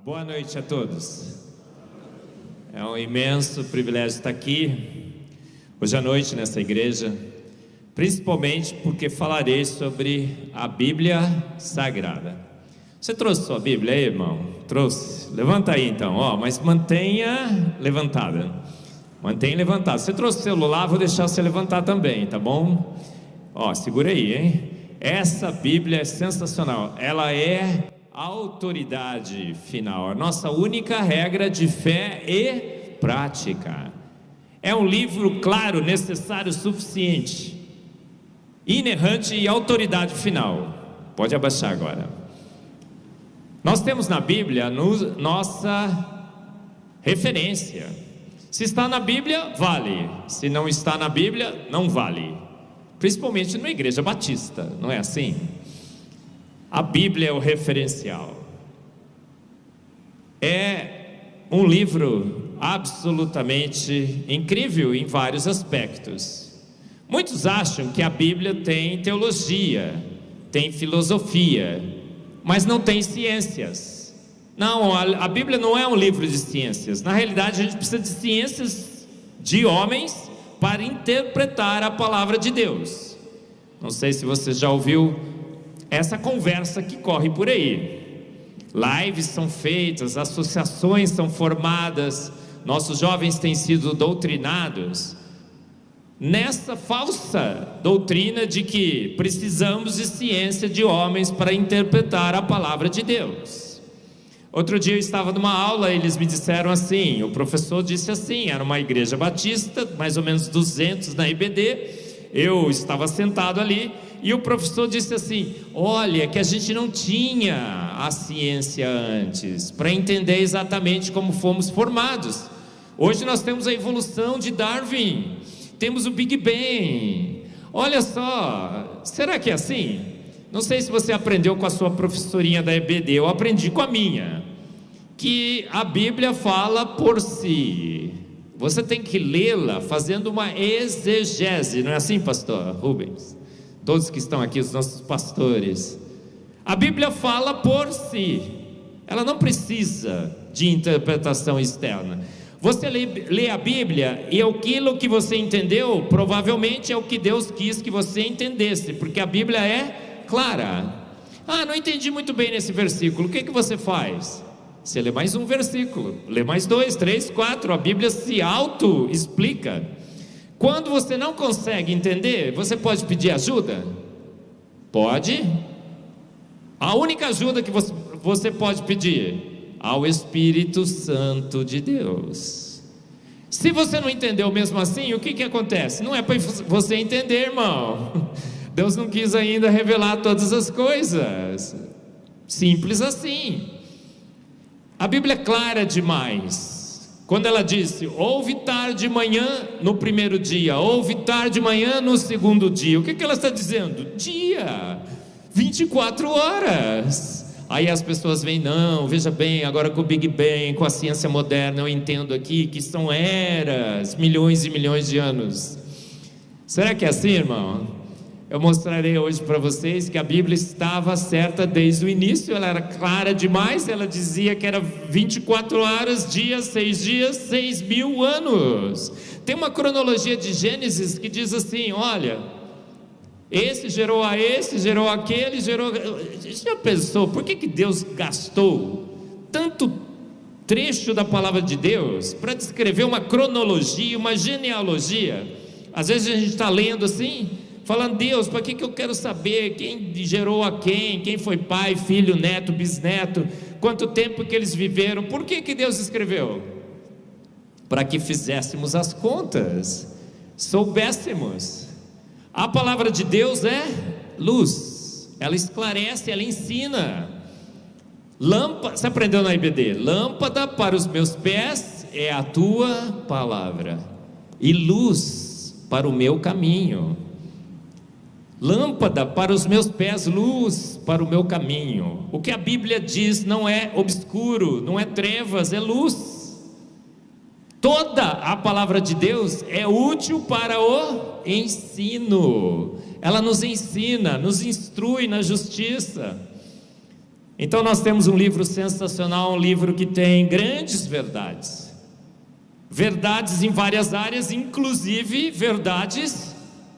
Boa noite a todos. É um imenso privilégio estar aqui hoje à noite nessa igreja, principalmente porque falarei sobre a Bíblia Sagrada. Você trouxe sua Bíblia aí, irmão? Trouxe? Levanta aí então, mas mantenha levantada. Mantenha levantada. Você trouxe o celular, vou deixar você levantar também, tá bom? Segura aí, hein? Essa Bíblia é sensacional. Ela é a autoridade final, a nossa única regra de fé e prática. É um livro claro, necessário, suficiente, inerrante e autoridade final. Pode abaixar agora. Nós temos na Bíblia nossa referência. Se está na Bíblia, vale. Se não está na Bíblia, não vale. Principalmente numa igreja batista, não é assim? A Bíblia é o referencial. É um livro absolutamente incrível em vários aspectos. Muitos acham que a Bíblia tem teologia, tem filosofia, mas não tem ciências. Não, a Bíblia não é um livro de ciências. Na realidade, a gente precisa de ciências de homens para interpretar a palavra de Deus. Não sei se você já ouviu essa conversa que corre por aí. Lives são feitas, associações são formadas, nossos jovens têm sido doutrinados nessa falsa doutrina de que precisamos de ciência de homens para interpretar a palavra de Deus. Outro dia eu estava numa aula e eles me disseram assim, o professor disse assim, era uma igreja batista, mais ou menos 200 na IBD, eu estava sentado ali, e o professor disse assim, olha, que a gente não tinha a ciência antes, para entender exatamente como fomos formados. Hoje nós temos a evolução de Darwin, temos o Big Bang, olha só, será que é assim? Não sei se você aprendeu com a sua professorinha da EBD, eu aprendi com a minha, que a Bíblia fala por si, você tem que lê-la fazendo uma exegese, não é assim, pastor Rubens? Todos que estão aqui, os nossos pastores, a Bíblia fala por si, ela não precisa de interpretação externa. Você lê a Bíblia e aquilo que você entendeu, provavelmente é o que Deus quis que você entendesse, porque a Bíblia é clara. Não entendi muito bem nesse versículo, o que você faz? Você lê mais um versículo, lê mais 2, 3, 4, a Bíblia se auto-explica. Quando você não consegue entender, você pode pedir ajuda? Pode. A única ajuda que você pode pedir ao Espírito Santo de Deus. Se você não entendeu mesmo assim, o que acontece? Não é para você entender, irmão. Deus não quis ainda revelar todas as coisas. Simples assim. A Bíblia é clara demais. Quando ela disse, houve tarde de manhã no primeiro dia, houve tarde de manhã no segundo dia, o que ela está dizendo? Dia, 24 horas. Aí as pessoas vêm, não, veja bem, agora com o Big Bang, com a ciência moderna, eu entendo aqui que são eras, milhões e milhões de anos. Será que é assim, irmão? Eu mostrarei hoje para vocês que a Bíblia estava certa desde o início, ela era clara demais, ela dizia que era 24 horas, dias, 6 mil anos. Tem uma cronologia de Gênesis que diz assim, olha, esse gerou a esse, gerou aquele, gerou... Você já pensou, por que Deus gastou tanto trecho da palavra de Deus para descrever uma cronologia, uma genealogia? Às vezes a gente está lendo assim, falando, Deus, para que eu quero saber quem gerou a quem foi pai, filho, neto, bisneto, quanto tempo que eles viveram? Por que Deus escreveu? Para que fizéssemos as contas, soubéssemos. A palavra de Deus é luz, ela esclarece, ela ensina. Lâmpada, você aprendeu na IBD? Lâmpada para os meus pés é a tua palavra, e luz para o meu caminho. Lâmpada para os meus pés, luz para o meu caminho. O que a Bíblia diz não é obscuro, não é trevas, é luz. Toda a palavra de Deus é útil para o ensino. Ela nos ensina, nos instrui na justiça. Então nós temos um livro sensacional, um livro que tem grandes verdades. Verdades em várias áreas, inclusive verdades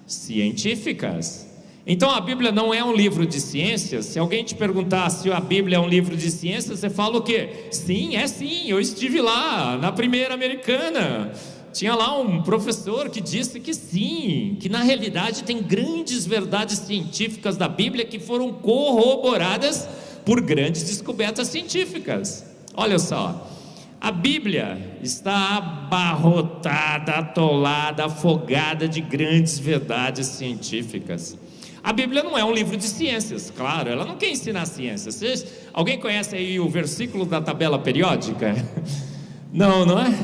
científicas. Então a Bíblia não é um livro de ciências. Se alguém te perguntar se a Bíblia é um livro de ciências, você fala o quê? Sim, é sim, eu estive lá, na primeira americana. Tinha lá um professor que disse que sim, que na realidade tem grandes verdades científicas da Bíblia que foram corroboradas por grandes descobertas científicas. Olha só, a Bíblia está abarrotada, atolada, afogada de grandes verdades científicas. A Bíblia não é um livro de ciências, claro, ela não quer ensinar ciências. Alguém conhece aí o versículo da tabela periódica? Não, não é?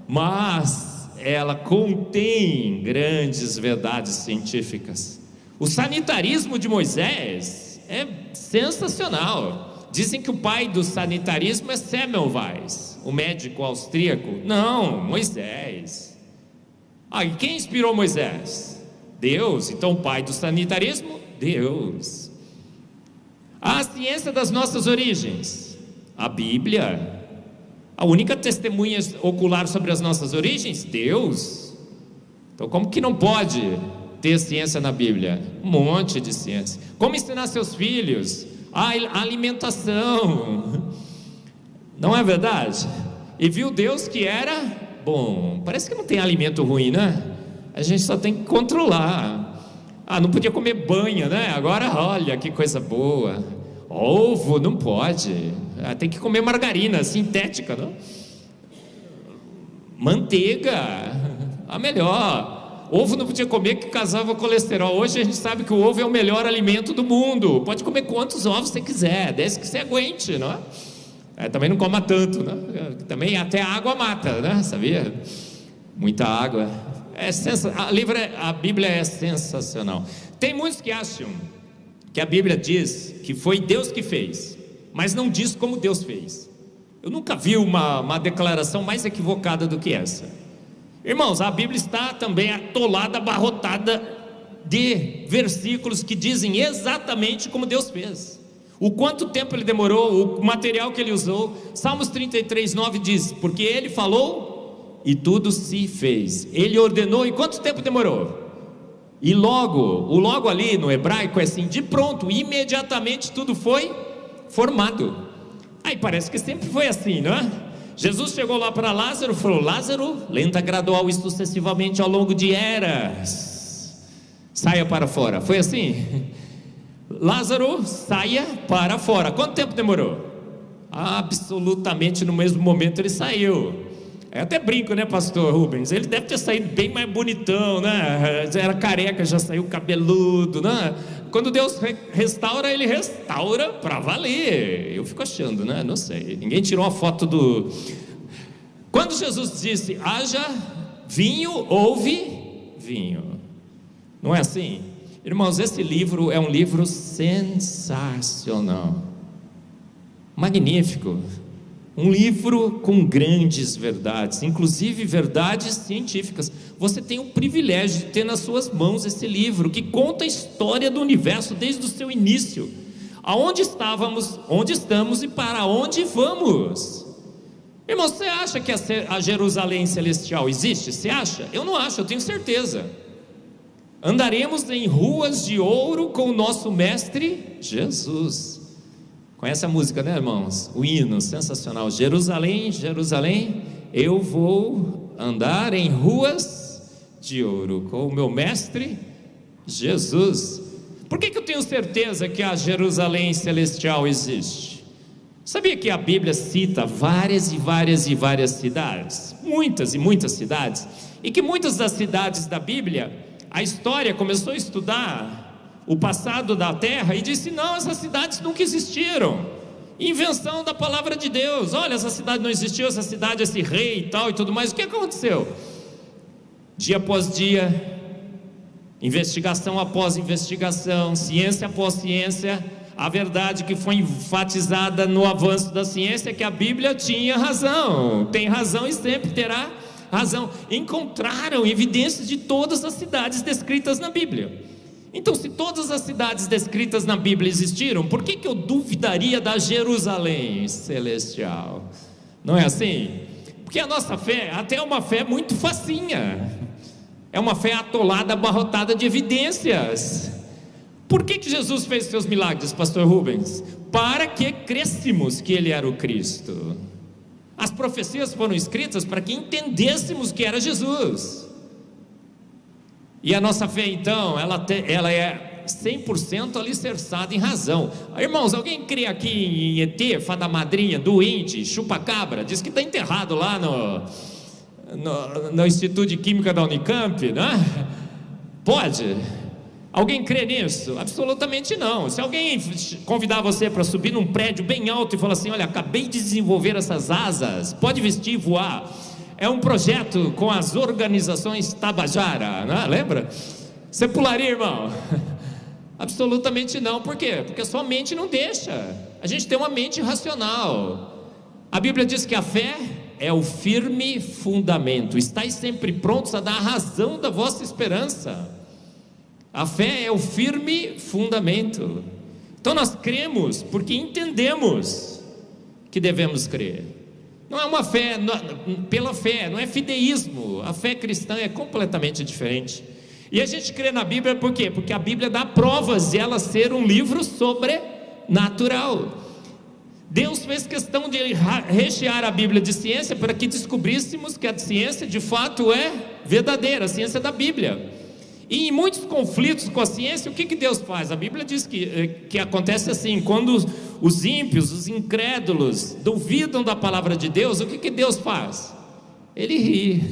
Mas ela contém grandes verdades científicas. O sanitarismo de Moisés é sensacional. Dizem que o pai do sanitarismo é Semmelweis, o médico austríaco. Não, Moisés. E quem inspirou Moisés? Deus. Então o pai do sanitarismo? Deus. A ciência das nossas origens? A Bíblia. A única testemunha ocular sobre as nossas origens? Deus. Então como que não pode ter ciência na Bíblia? Um monte de ciência. Como ensinar seus filhos? A alimentação. Não é verdade? E viu Deus que era bom. Parece que não tem alimento ruim, né? A gente só tem que controlar. Não podia comer banha, né? Agora olha que coisa boa. Ovo não pode. Tem que comer margarina sintética, não? Manteiga, a melhor. Ovo não podia comer que causava colesterol. Hoje a gente sabe que o ovo é o melhor alimento do mundo. Pode comer quantos ovos você quiser, desde que você aguente, não é? Também não coma tanto, né? Também até a água mata, né? Sabia? Muita água. A Bíblia é sensacional. Tem muitos que acham que a Bíblia diz que foi Deus que fez, mas não diz como Deus fez. Eu nunca vi uma declaração mais equivocada do que essa. Irmãos, a Bíblia está também atolada, abarrotada de versículos que dizem exatamente como Deus fez, o quanto tempo Ele demorou, o material que Ele usou. Salmos 33:9 diz: porque Ele falou e tudo se fez, Ele ordenou e quanto tempo demorou? E o logo ali no hebraico é assim, de pronto, imediatamente tudo foi formado. Aí parece que sempre foi assim, não é? Jesus chegou lá para Lázaro e falou: Lázaro, lenta, gradual e sucessivamente ao longo de eras, saia para fora. Foi assim? Lázaro, saia para fora. Quanto tempo demorou? Absolutamente no mesmo momento ele saiu. Eu até brinco, né, pastor Rubens? Ele deve ter saído bem mais bonitão, né? Era careca, já saiu cabeludo, né? Quando Deus restaura, Ele restaura para valer. Eu fico achando, né? Não sei. Ninguém tirou uma foto do... Quando Jesus disse: haja vinho, houve vinho. Não é assim? Irmãos, esse livro é um livro sensacional, magnífico. Um livro com grandes verdades, inclusive verdades científicas. Você tem o privilégio de ter nas suas mãos esse livro que conta a história do universo desde o seu início, aonde estávamos, onde estamos e para onde vamos. Irmão, você acha que a Jerusalém celestial existe? Você acha? Eu não acho, eu tenho certeza. Andaremos em ruas de ouro com o nosso mestre Jesus. Conhece a música, né, irmãos? O hino sensacional: Jerusalém, Jerusalém, eu vou andar em ruas de ouro com o meu mestre Jesus. Por que eu tenho certeza que a Jerusalém celestial existe? Sabia que a Bíblia cita várias e várias e várias cidades? Muitas e muitas cidades. E que muitas das cidades da Bíblia, a história começou a estudar o passado da terra e disse: não, essas cidades nunca existiram, invenção da palavra de Deus. Olha, essa cidade não existiu, essa cidade, esse rei e tal e tudo mais. O que aconteceu? Dia após dia, investigação após investigação, ciência após ciência, a verdade que foi enfatizada no avanço da ciência é que a Bíblia tinha razão, tem razão e sempre terá razão. Encontraram evidências de todas as cidades descritas na Bíblia. Então, se todas as cidades descritas na Bíblia existiram, por que eu duvidaria da Jerusalém celestial? Não é assim? Porque a nossa fé até é uma fé muito facinha, é uma fé atolada, abarrotada de evidências. Por que Jesus fez seus milagres, pastor Rubens? Para que crescêssemos que Ele era o Cristo. As profecias foram escritas para que entendêssemos que era Jesus. E a nossa fé então, ela é 100% alicerçada em razão. Irmãos, alguém crê aqui em ET, fada madrinha, doente, chupa-cabra? Diz que está enterrado lá no Instituto de Química da Unicamp, né? Pode? Alguém crê nisso? Absolutamente não. Se alguém convidar você para subir num prédio bem alto e falar assim: olha, acabei de desenvolver essas asas, pode vestir e voar. É um projeto com as organizações Tabajara, né? Lembra? Você pularia, irmão? Absolutamente não. Por quê? Porque a sua mente não deixa. A gente tem uma mente racional. A Bíblia diz que a fé é o firme fundamento. Estais sempre prontos a dar a razão da vossa esperança. A fé é o firme fundamento. Então nós cremos porque entendemos que devemos crer. Não é uma fé pela fé, não é fideísmo. A fé cristã é completamente diferente. E a gente crê na Bíblia por quê? Porque a Bíblia dá provas de ela ser um livro sobrenatural. Deus fez questão de rechear a Bíblia de ciência para que descobríssemos que a ciência de fato é verdadeira, a ciência da Bíblia. E em muitos conflitos com a ciência, o que Deus faz? A Bíblia diz que acontece assim: quando os ímpios, os incrédulos duvidam da palavra de Deus, o que Deus faz? Ele ri,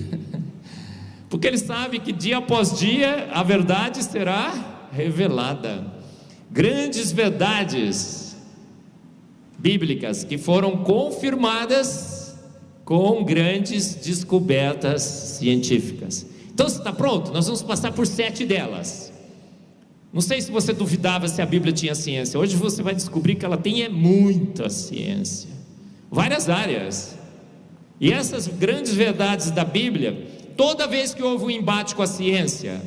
porque Ele sabe que dia após dia a verdade será revelada. Grandes verdades bíblicas que foram confirmadas com grandes descobertas científicas. Então você está pronto? Nós vamos passar por 7 delas. Não sei se você duvidava se a Bíblia tinha ciência. Hoje você vai descobrir que ela tem muita ciência, várias áreas. E essas grandes verdades da Bíblia, toda vez que houve um embate com a ciência,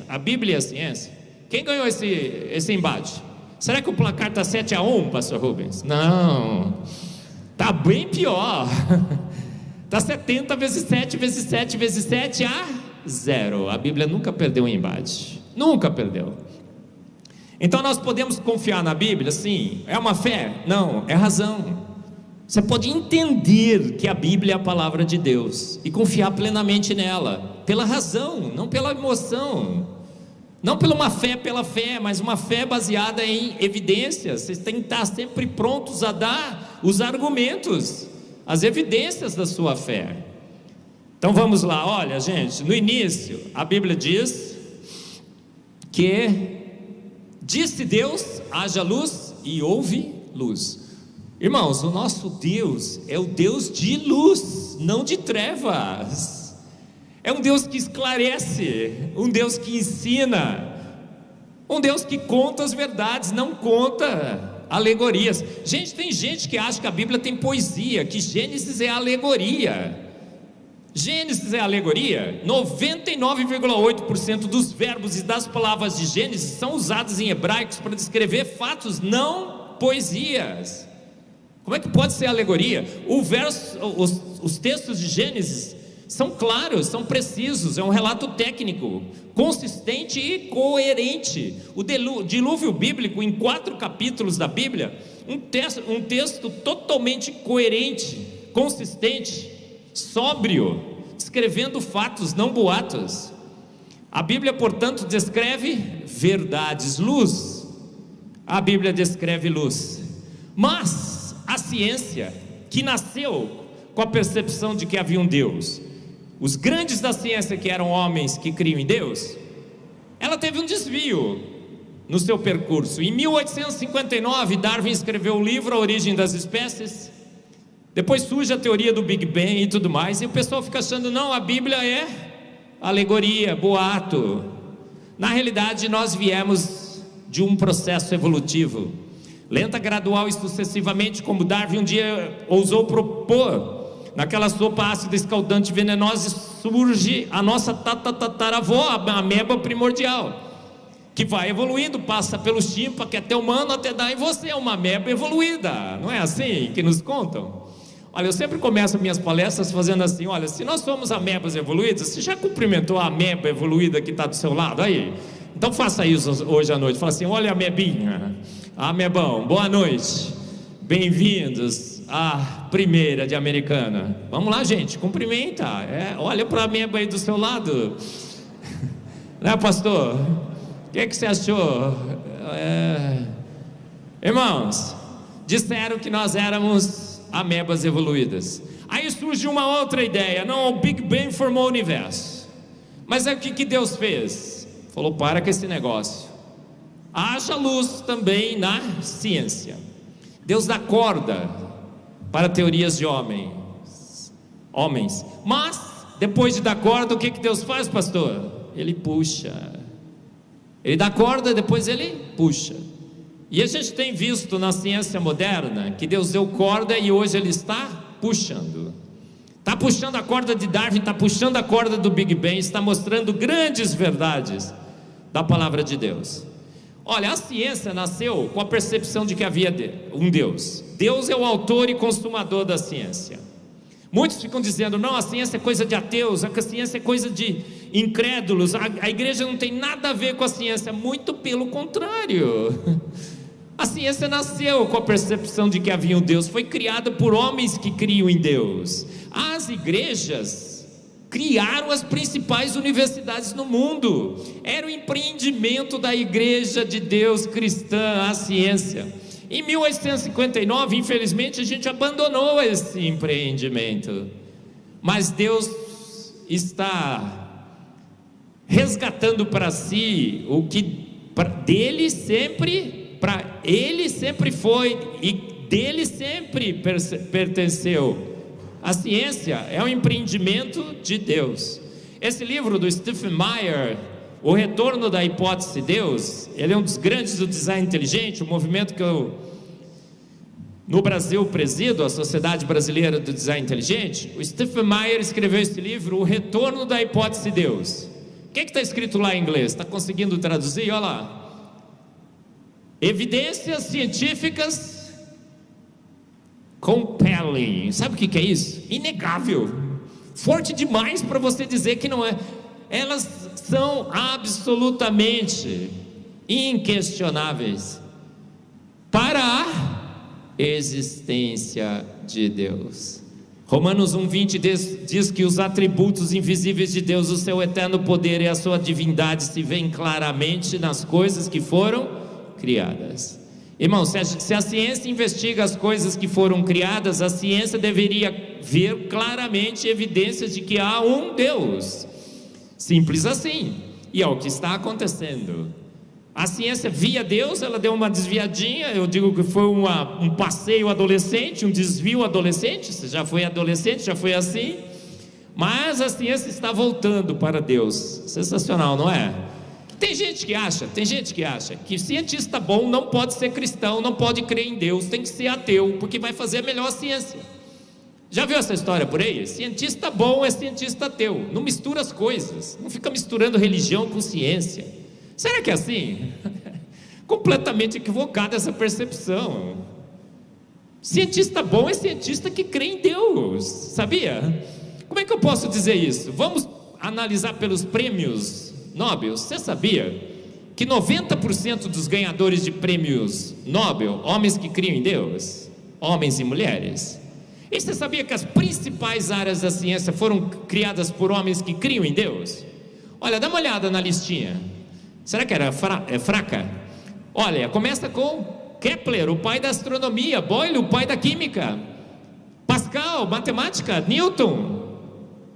a Bíblia e a ciência, quem ganhou esse embate? Será que o placar está 7-1, pastor Rubens? Não, está bem pior. Está 70 vezes 7 vezes 7 vezes 7 a 0. A Bíblia nunca perdeu um embate. Nunca perdeu. Então nós podemos confiar na Bíblia? Sim. É uma fé? Não, é razão. Você pode entender que a Bíblia é a palavra de Deus e confiar plenamente nela, pela razão, não pela emoção. Não pela uma fé pela fé, mas uma fé baseada em evidências. Vocês têm que estar sempre prontos a dar os argumentos, as evidências da sua fé. Então vamos lá, olha gente, no início a Bíblia diz que disse Deus, haja luz, e houve luz. Irmãos, o nosso Deus é o Deus de luz, não de trevas. É um Deus que esclarece, um Deus que ensina, um Deus que conta as verdades, não conta alegorias. Gente, tem gente que acha que a Bíblia tem poesia, que Gênesis é alegoria. Gênesis é alegoria? 99,8% dos verbos e das palavras de Gênesis são usados em hebraicos para descrever fatos, não poesias. Como é que pode ser alegoria? Os textos de Gênesis são claros, são precisos, é um relato técnico, consistente e coerente. O dilúvio bíblico, em 4 capítulos da Bíblia, um texto totalmente coerente, consistente, sóbrio, descrevendo fatos, não boatos. A Bíblia, portanto, descreve verdades, luz. A Bíblia descreve luz. Mas a ciência, que nasceu com a percepção de que havia um Deus, os grandes da ciência, que eram homens que criam em Deus, ela teve um desvio no seu percurso. Em 1859, Darwin escreveu o livro A Origem das Espécies. Depois surge a teoria do Big Bang e tudo mais, e o pessoal fica achando, não, a Bíblia é alegoria, boato. Na realidade, nós viemos de um processo evolutivo, lenta, gradual e sucessivamente, como Darwin um dia ousou propor, naquela sopa ácida, escaldante, venenosa, surge a nossa tataravó, a ameba primordial, que vai evoluindo, passa pelo chimpa, que é até humano, até dar em você, é uma ameba evoluída, não é assim que nos contam? Olha, eu sempre começo minhas palestras fazendo assim: olha, se nós somos amebas evoluídas, você já cumprimentou a ameba evoluída que está do seu lado aí? Então faça isso hoje à noite, fala assim: olha a amebinha, amebão, boa noite, bem-vindos à primeira de Americana. Vamos lá, gente, cumprimenta, olha para a ameba aí do seu lado, né, pastor? O que você achou? Irmãos, disseram que nós éramos amebas evoluídas. Aí surge uma outra ideia: não, o Big Bang formou o universo. Mas aí o que Deus fez? Falou: para com esse negócio, haja luz também na ciência. Deus dá corda para teorias de homens, mas depois de dar corda, o que Deus faz, pastor? Ele puxa. Ele dá corda, depois ele puxa. E a gente tem visto na ciência moderna que Deus deu corda e hoje Ele está puxando. Está puxando a corda de Darwin, está puxando a corda do Big Bang, está mostrando grandes verdades da palavra de Deus. Olha, a ciência nasceu com a percepção de que havia um Deus. Deus é o autor e consumador da ciência. Muitos ficam dizendo: não, a ciência é coisa de ateus, a ciência é coisa de incrédulos, a igreja não tem nada a ver com a ciência. Muito pelo contrário. A ciência nasceu com a percepção de que havia um Deus, foi criada por homens que criam em Deus. As igrejas criaram as principais universidades no mundo, era o empreendimento da igreja de Deus cristã, a ciência. Em 1859, infelizmente, a gente abandonou esse empreendimento, mas Deus está resgatando para si o que dele sempre, para ele sempre foi e dele sempre pertenceu. A ciência é um empreendimento de Deus. Esse livro do Stephen Meyer, O Retorno da Hipótese Deus, ele é um dos grandes do design inteligente, um movimento que eu no Brasil presido, a Sociedade Brasileira do Design Inteligente. O Stephen Meyer escreveu esse livro, O Retorno da Hipótese Deus. O que está escrito lá em inglês? Está conseguindo traduzir? Olha lá: evidências científicas compelling. Sabe o que é isso? Inegável, forte demais para você dizer que não é. Elas são absolutamente inquestionáveis para a existência de Deus. Romanos 1:20 diz que os atributos invisíveis de Deus, o seu eterno poder e a sua divindade se veem claramente nas coisas que foram criadas. Irmão, se a ciência investiga as coisas que foram criadas, a ciência deveria ver claramente evidências de que há um Deus. Simples assim. E é o que está acontecendo. A ciência via Deus, ela deu uma desviadinha. Eu digo que foi um passeio adolescente, um desvio adolescente. Você já foi adolescente, já foi assim. Mas a ciência está voltando para Deus. Sensacional, não é? Tem gente que acha que cientista bom não pode ser cristão, não pode crer em Deus, tem que ser ateu, porque vai fazer a melhor ciência. Já viu essa história por aí? Cientista bom é cientista ateu, não mistura as coisas, não fica misturando religião com ciência. Será que é assim? Completamente equivocada essa percepção. Cientista bom é cientista que crê em Deus, sabia? Como é que eu posso dizer isso? Vamos analisar pelos prêmios Nobel. Você sabia que 90% dos ganhadores de prêmios Nobel, homens que criam em Deus, homens e mulheres? E você sabia que as principais áreas da ciência foram criadas por homens que criam em Deus? Olha, dá uma olhada na listinha. Será que era fraca? Olha, começa com Kepler, o pai da astronomia; Boyle, o pai da química; Pascal, matemática; Newton,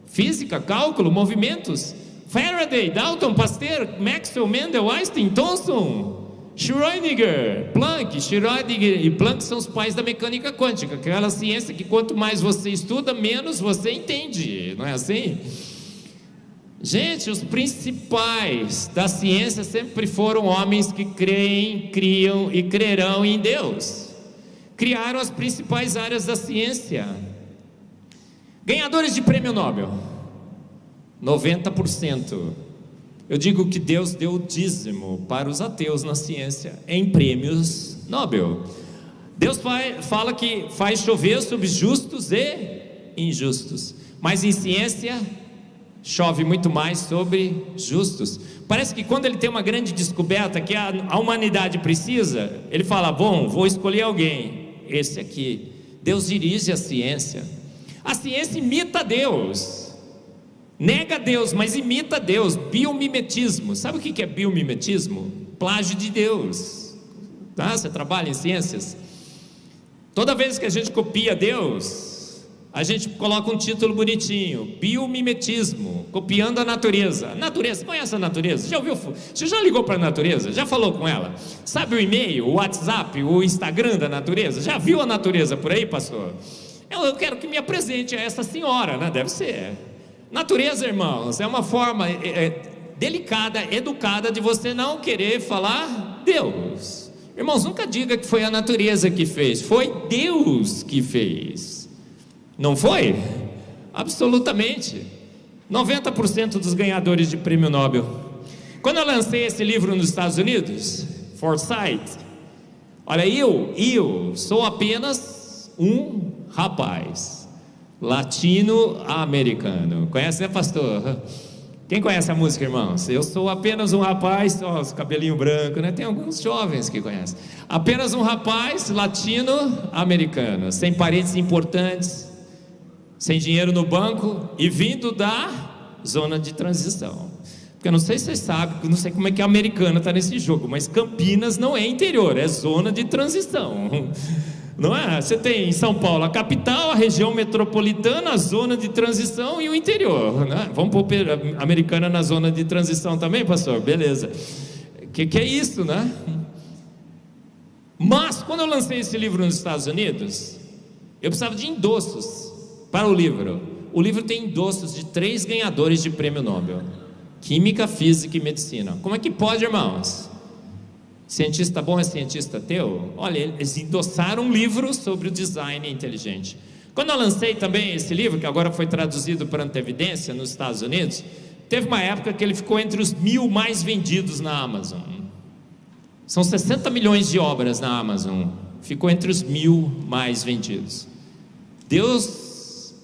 física, cálculo, movimentos; Faraday, Dalton, Pasteur, Maxwell, Mendel, Einstein, Thomson, Schrödinger, Planck. Schrödinger e Planck são os pais da mecânica quântica, aquela ciência que quanto mais você estuda, menos você entende, não é assim? Gente, os principais da ciência sempre foram homens que creem, criam e crerão em Deus. Criaram as principais áreas da ciência. Ganhadores de prêmio Nobel. 90%. Eu digo que Deus deu o dízimo para os ateus na ciência em prêmios Nobel. Deus fala que faz chover sobre justos e injustos, mas em ciência chove muito mais sobre justos. Parece que quando ele tem uma grande descoberta que a humanidade precisa, ele fala: bom, vou escolher alguém, esse aqui. Deus dirige a ciência. A ciência imita Deus, nega Deus, mas imita Deus. Biomimetismo. Sabe o que é biomimetismo? Plágio de Deus. Tá? Você trabalha em ciências? Toda vez que a gente copia Deus, a gente coloca um título bonitinho: biomimetismo, copiando a natureza. Natureza, conhece a natureza? Já ouviu? Você já ligou para a natureza? Já falou com ela? Sabe o e-mail, o WhatsApp, o Instagram da natureza? Já viu a natureza por aí, pastor? Eu quero que me apresente a essa senhora, né? Deve ser. Natureza, irmãos, é uma forma delicada, educada de você não querer falar Deus. Irmãos, nunca diga que foi a natureza que fez, foi Deus que fez. Não foi? Absolutamente. 90% dos ganhadores de prêmio Nobel. Quando eu lancei esse livro nos Estados Unidos, Foresight, olha, eu sou apenas um rapaz latino-americano. Conhece, né, pastor? Quem conhece a música, irmãos? Eu sou apenas um rapaz, ó, os cabelinho branco, né? Tem alguns jovens que conhecem. Apenas um rapaz latino-americano, sem parentes importantes, sem dinheiro no banco e vindo da zona de transição. Porque eu não sei se vocês sabem, não sei como é que a americana está nesse jogo, mas Campinas não é interior, é zona de transição. Não é? Você tem em São Paulo a capital, a região metropolitana, a zona de transição e o interior, né? Vamos pôr a americana na zona de transição também, pastor? Beleza. Que é isso, né? Mas quando eu lancei esse livro nos Estados Unidos, eu precisava de endossos para o livro. O livro tem endossos de 3 ganhadores de prêmio Nobel: Química, Física e Medicina. Como é que pode, irmãos? Cientista bom é cientista teu? Olha, eles endossaram um livro sobre o design inteligente. Quando eu lancei também esse livro, que agora foi traduzido para Antevidência nos Estados Unidos, teve uma época que ele ficou entre os 1000 mais vendidos na Amazon. São 60 milhões de obras na Amazon, ficou entre os 1000 mais vendidos. Deus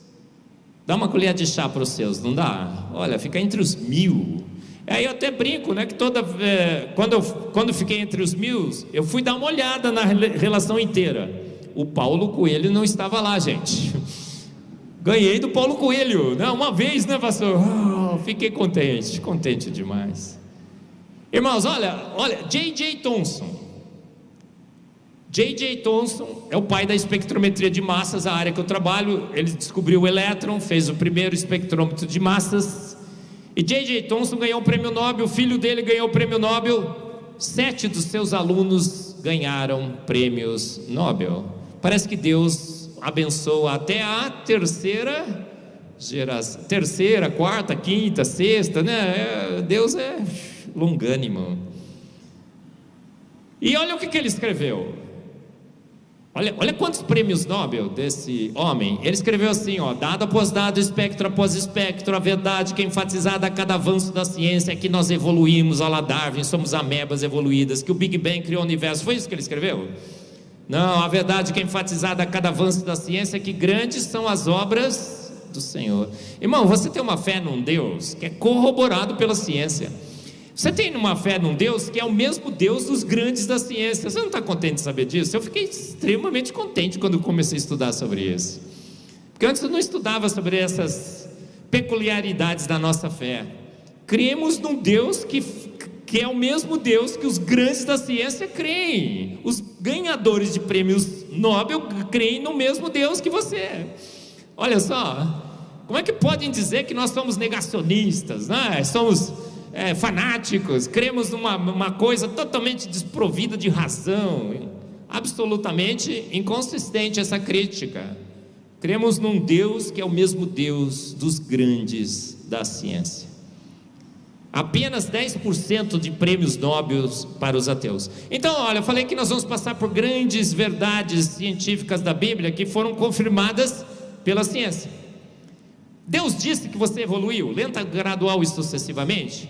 dá uma colher de chá para os seus, não dá? Olha, fica entre os 1000. Aí eu até brinco, né, que quando fiquei entre os 1000, eu fui dar uma olhada na relação inteira. O Paulo Coelho não estava lá, gente. Ganhei do Paulo Coelho, né, uma vez, né, pastor? Fiquei contente demais. Irmãos, olha, J.J. Thomson. J.J. Thomson é o pai da espectrometria de massas, a área que eu trabalho. Ele descobriu o elétron, fez o primeiro espectrômetro de massas. E J.J. Thomson ganhou o prêmio Nobel, o filho dele ganhou o prêmio Nobel, 7 dos seus alunos ganharam prêmios Nobel. Parece que Deus abençoa até a terceira geração, terceira, quarta, quinta, sexta, né? Deus é longânimo. E olha o que ele escreveu. Olha quantos prêmios Nobel desse homem. Ele escreveu assim, ó: dado após dado, espectro após espectro, a verdade que é enfatizada a cada avanço da ciência é que nós evoluímos, a la Darwin, somos amebas evoluídas, que o Big Bang criou o universo. Foi isso que ele escreveu? Não, a verdade que é enfatizada a cada avanço da ciência é que grandes são as obras do Senhor. Irmão, você tem uma fé num Deus que é corroborado pela ciência. Você tem uma fé num Deus que é o mesmo Deus dos grandes da ciência. Você não está contente de saber disso? Eu fiquei extremamente contente quando comecei a estudar sobre isso, porque antes eu não estudava sobre essas peculiaridades da nossa fé. Cremos num Deus que é o mesmo Deus que os grandes da ciência creem. Os ganhadores de prêmios Nobel creem no mesmo Deus que você. Olha só, como é que podem dizer que nós somos negacionistas, né? Somos fanáticos, cremos numa coisa totalmente desprovida de razão, absolutamente inconsistente essa crítica. Cremos num Deus que é o mesmo Deus dos grandes da ciência. Apenas 10% de prêmios Nobel para os ateus. Então, olha, eu falei que nós vamos passar por grandes verdades científicas da Bíblia que foram confirmadas pela ciência. Deus disse que você evoluiu, lenta, gradual e sucessivamente.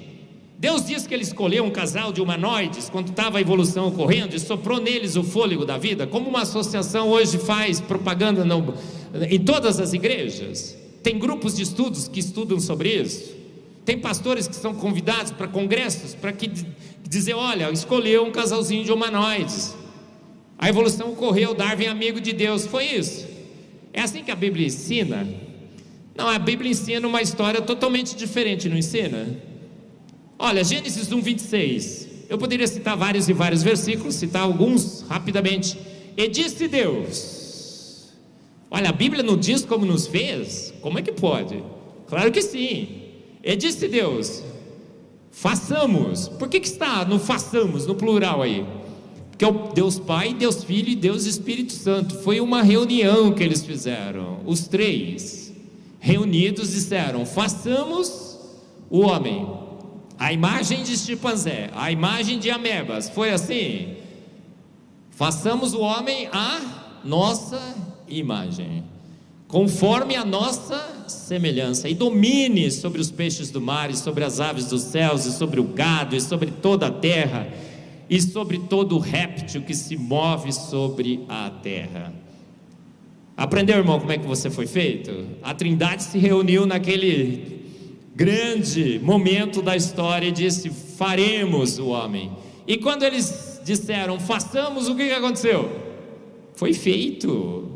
Deus disse que Ele escolheu um casal de humanoides quando estava a evolução ocorrendo e soprou neles o fôlego da vida, como uma associação hoje faz propaganda em todas as igrejas. Tem grupos de estudos que estudam sobre isso. Tem pastores que são convidados para congressos para dizer: olha, escolheu um casalzinho de humanoides, a evolução ocorreu, Darwin é amigo de Deus. Foi isso. É assim que a Bíblia ensina? Não, a Bíblia ensina uma história totalmente diferente, não ensina? Olha, Gênesis 1:26. Eu poderia citar vários e vários versículos, citar alguns rapidamente. E disse Deus. Olha, a Bíblia não diz como nos fez? Como é que pode? Claro que sim. E disse Deus: façamos. Por que está no façamos, no plural aí? Porque é o Deus Pai, Deus Filho e Deus Espírito Santo. Foi uma reunião que eles fizeram. Os três reunidos disseram: façamos o homem, a imagem de chimpanzé, a imagem de amebas. Foi assim: façamos o homem à nossa imagem, conforme a nossa semelhança, e domine sobre os peixes do mar, e sobre as aves dos céus, e sobre o gado, e sobre toda a terra, e sobre todo o réptil que se move sobre a terra. Aprendeu, irmão, como é que você foi feito? A Trindade se reuniu naquele grande momento da história e disse: faremos o homem. E quando eles disseram façamos, o que aconteceu? Foi feito.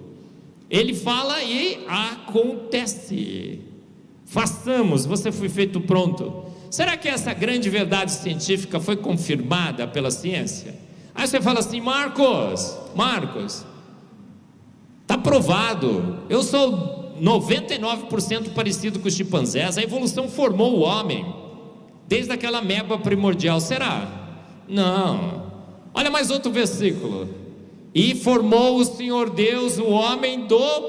Ele fala e acontece. Façamos, você foi feito pronto. Será que essa grande verdade científica foi confirmada pela ciência? Aí você fala assim: Marcos, está provado, eu sou 99% parecido com os chimpanzés, a evolução formou o homem, desde aquela ameba primordial. Será? Não. Olha mais outro versículo: e formou o Senhor Deus o homem do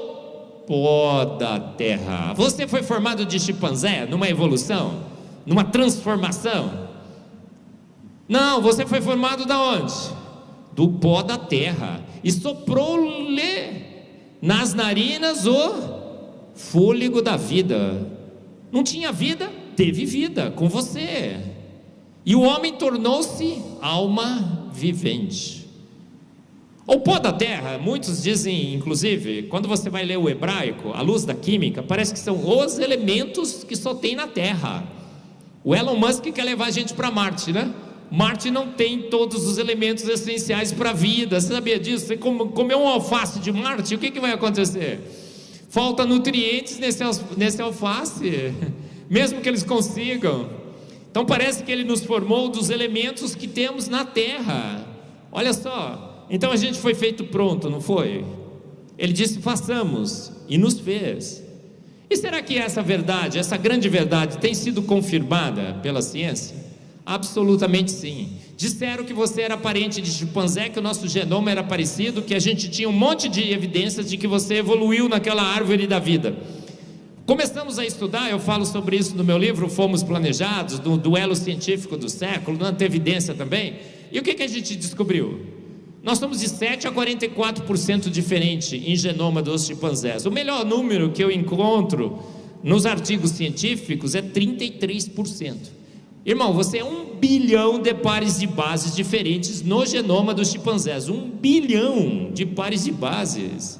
pó da terra. Você foi formado de chimpanzé numa evolução? Numa transformação? Não, você foi formado da onde? Do pó da terra, e soprou-lhe nas narinas o fôlego da vida. Não tinha vida? Teve vida com você. E o homem tornou-se alma vivente. O pó da terra, muitos dizem, inclusive, quando você vai ler o hebraico, à luz da química, parece que são os elementos que só tem na terra. O Elon Musk quer levar a gente para Marte, né? Marte não tem todos os elementos essenciais para a vida. Você sabia disso? Você comer um alface de Marte, o que vai acontecer? Falta nutrientes nesse alface, mesmo que eles consigam. Então parece que ele nos formou dos elementos que temos na terra. Olha só, então a gente foi feito pronto, não foi? Ele disse façamos, e nos fez. E será que essa verdade, essa grande verdade, tem sido confirmada pela ciência? Absolutamente sim. Disseram que você era parente de chimpanzé, que o nosso genoma era parecido, que a gente tinha um monte de evidências de que você evoluiu naquela árvore da vida. Começamos a estudar, eu falo sobre isso no meu livro Fomos Planejados, do duelo científico do século, na evidência também. E o que a gente descobriu? Nós somos de 7 a 44% diferente em genoma dos chimpanzés. O melhor número que eu encontro nos artigos científicos é 33%. Irmão, você é 1 bilhão de pares de bases diferentes no genoma dos chimpanzés. 1 bilhão de pares de bases.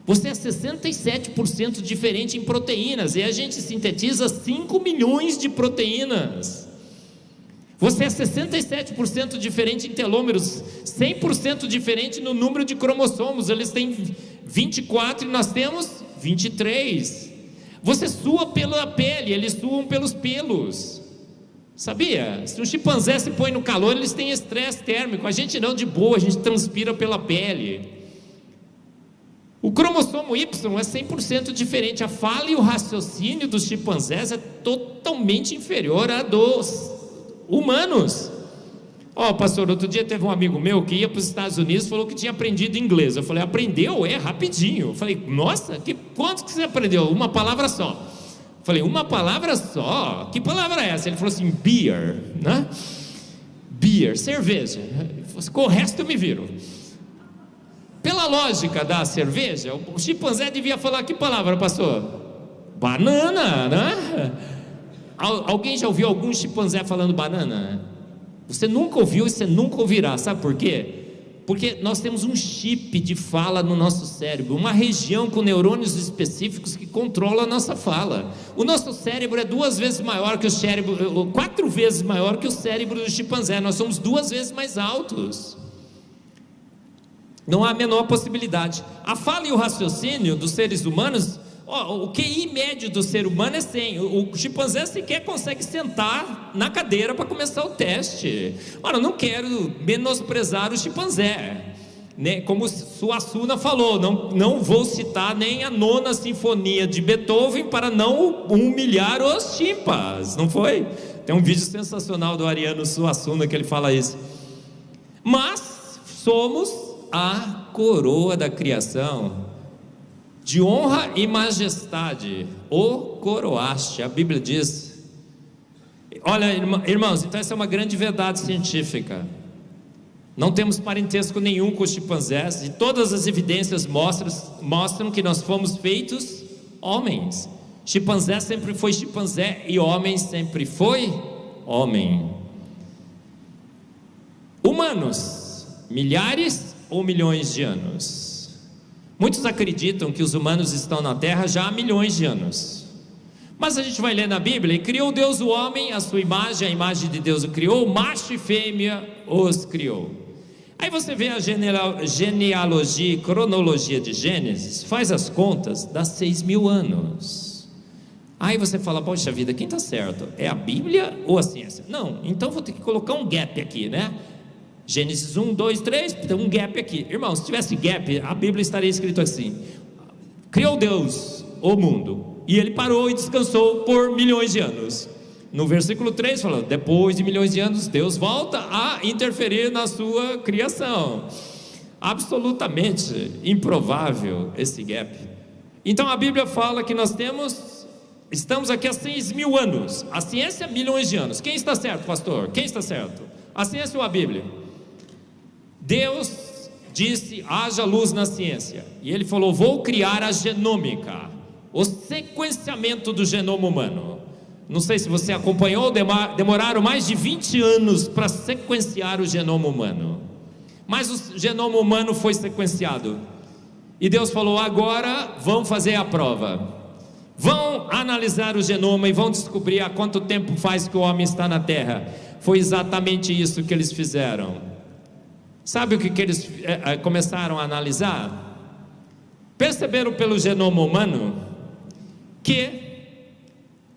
Você é 67% diferente em proteínas, e a gente sintetiza 5 milhões de proteínas. Você é 67% diferente em telômeros, 100% diferente no número de cromossomos. Eles têm 24 e nós temos 23. Você sua pela pele, eles suam pelos pelos. Sabia? Se um chimpanzé se põe no calor, eles têm estresse térmico. A gente não, de boa, a gente transpira pela pele. O cromossomo Y é 100% diferente. A fala e o raciocínio dos chimpanzés é totalmente inferior a dos humanos. Pastor, outro dia teve um amigo meu que ia para os Estados Unidos, falou que tinha aprendido inglês. Eu falei: aprendeu? Rapidinho. Eu falei: nossa, quanto que você aprendeu? Uma palavra só. Eu falei: uma palavra só? Que palavra é essa? Ele falou assim: beer, né? Beer, cerveja. Com o resto eu me viro. Pela lógica da cerveja, o chimpanzé devia falar que palavra, pastor? Banana, né? Alguém já ouviu algum chimpanzé falando banana? Você nunca ouviu e você nunca ouvirá. Sabe por quê? Porque nós temos um chip de fala no nosso cérebro, uma região com neurônios específicos que controla a nossa fala. O nosso cérebro é 2 vezes maior que o cérebro, 4 vezes maior que o cérebro do chimpanzé. Nós somos 2 vezes mais altos. Não há a menor possibilidade. A fala e o raciocínio dos seres humanos, o QI médio do ser humano é 100. O chimpanzé sequer consegue sentar na cadeira para começar o teste. Ora, eu não quero menosprezar o chimpanzé, né? Como Suassuna falou, não vou citar nem a 9ª sinfonia de Beethoven para não humilhar os chimpas, não foi? Tem um vídeo sensacional do Ariano Suassuna que ele fala isso. Mas somos a coroa da criação, de honra e majestade o coroaste. A Bíblia diz. Olha, irmãos, então essa é uma grande verdade científica. Não temos parentesco nenhum com os chimpanzés, e todas as evidências mostram que nós fomos feitos homens. Chimpanzé sempre foi chimpanzé e homem sempre foi homem. Humanos, milhares ou milhões de anos? Muitos acreditam que os humanos estão na Terra já há milhões de anos. Mas a gente vai ler na Bíblia: e criou Deus o homem, a sua imagem, a imagem de Deus o criou, macho e fêmea os criou. Aí você vê a genealogia e cronologia de Gênesis, faz as contas, dá 6.000 anos. Aí você fala: poxa vida, quem está certo? É a Bíblia ou a ciência? Não, então vou ter que colocar um gap aqui, né? Gênesis 1, 2, 3, tem um gap aqui. Irmão, se tivesse gap, a Bíblia estaria escrito assim: criou Deus o mundo, e ele parou e descansou por milhões de anos. No versículo 3 fala: depois de milhões de anos, Deus volta a interferir na sua criação. Absolutamente improvável esse gap. Então a Bíblia fala que estamos aqui há 6.000 anos. A ciência, milhões de anos. Quem está certo, pastor? Quem está certo? A ciência ou a Bíblia? Deus disse: haja luz na ciência, e ele falou: vou criar a genômica, o sequenciamento do genoma humano. Não sei se você acompanhou, demoraram mais de 20 anos para sequenciar o genoma humano, mas o genoma humano foi sequenciado, e Deus falou: agora vão fazer a prova, vão analisar o genoma e vão descobrir há quanto tempo faz que o homem está na Terra. Foi exatamente isso que eles fizeram. Sabe o que eles começaram a analisar? Perceberam pelo genoma humano que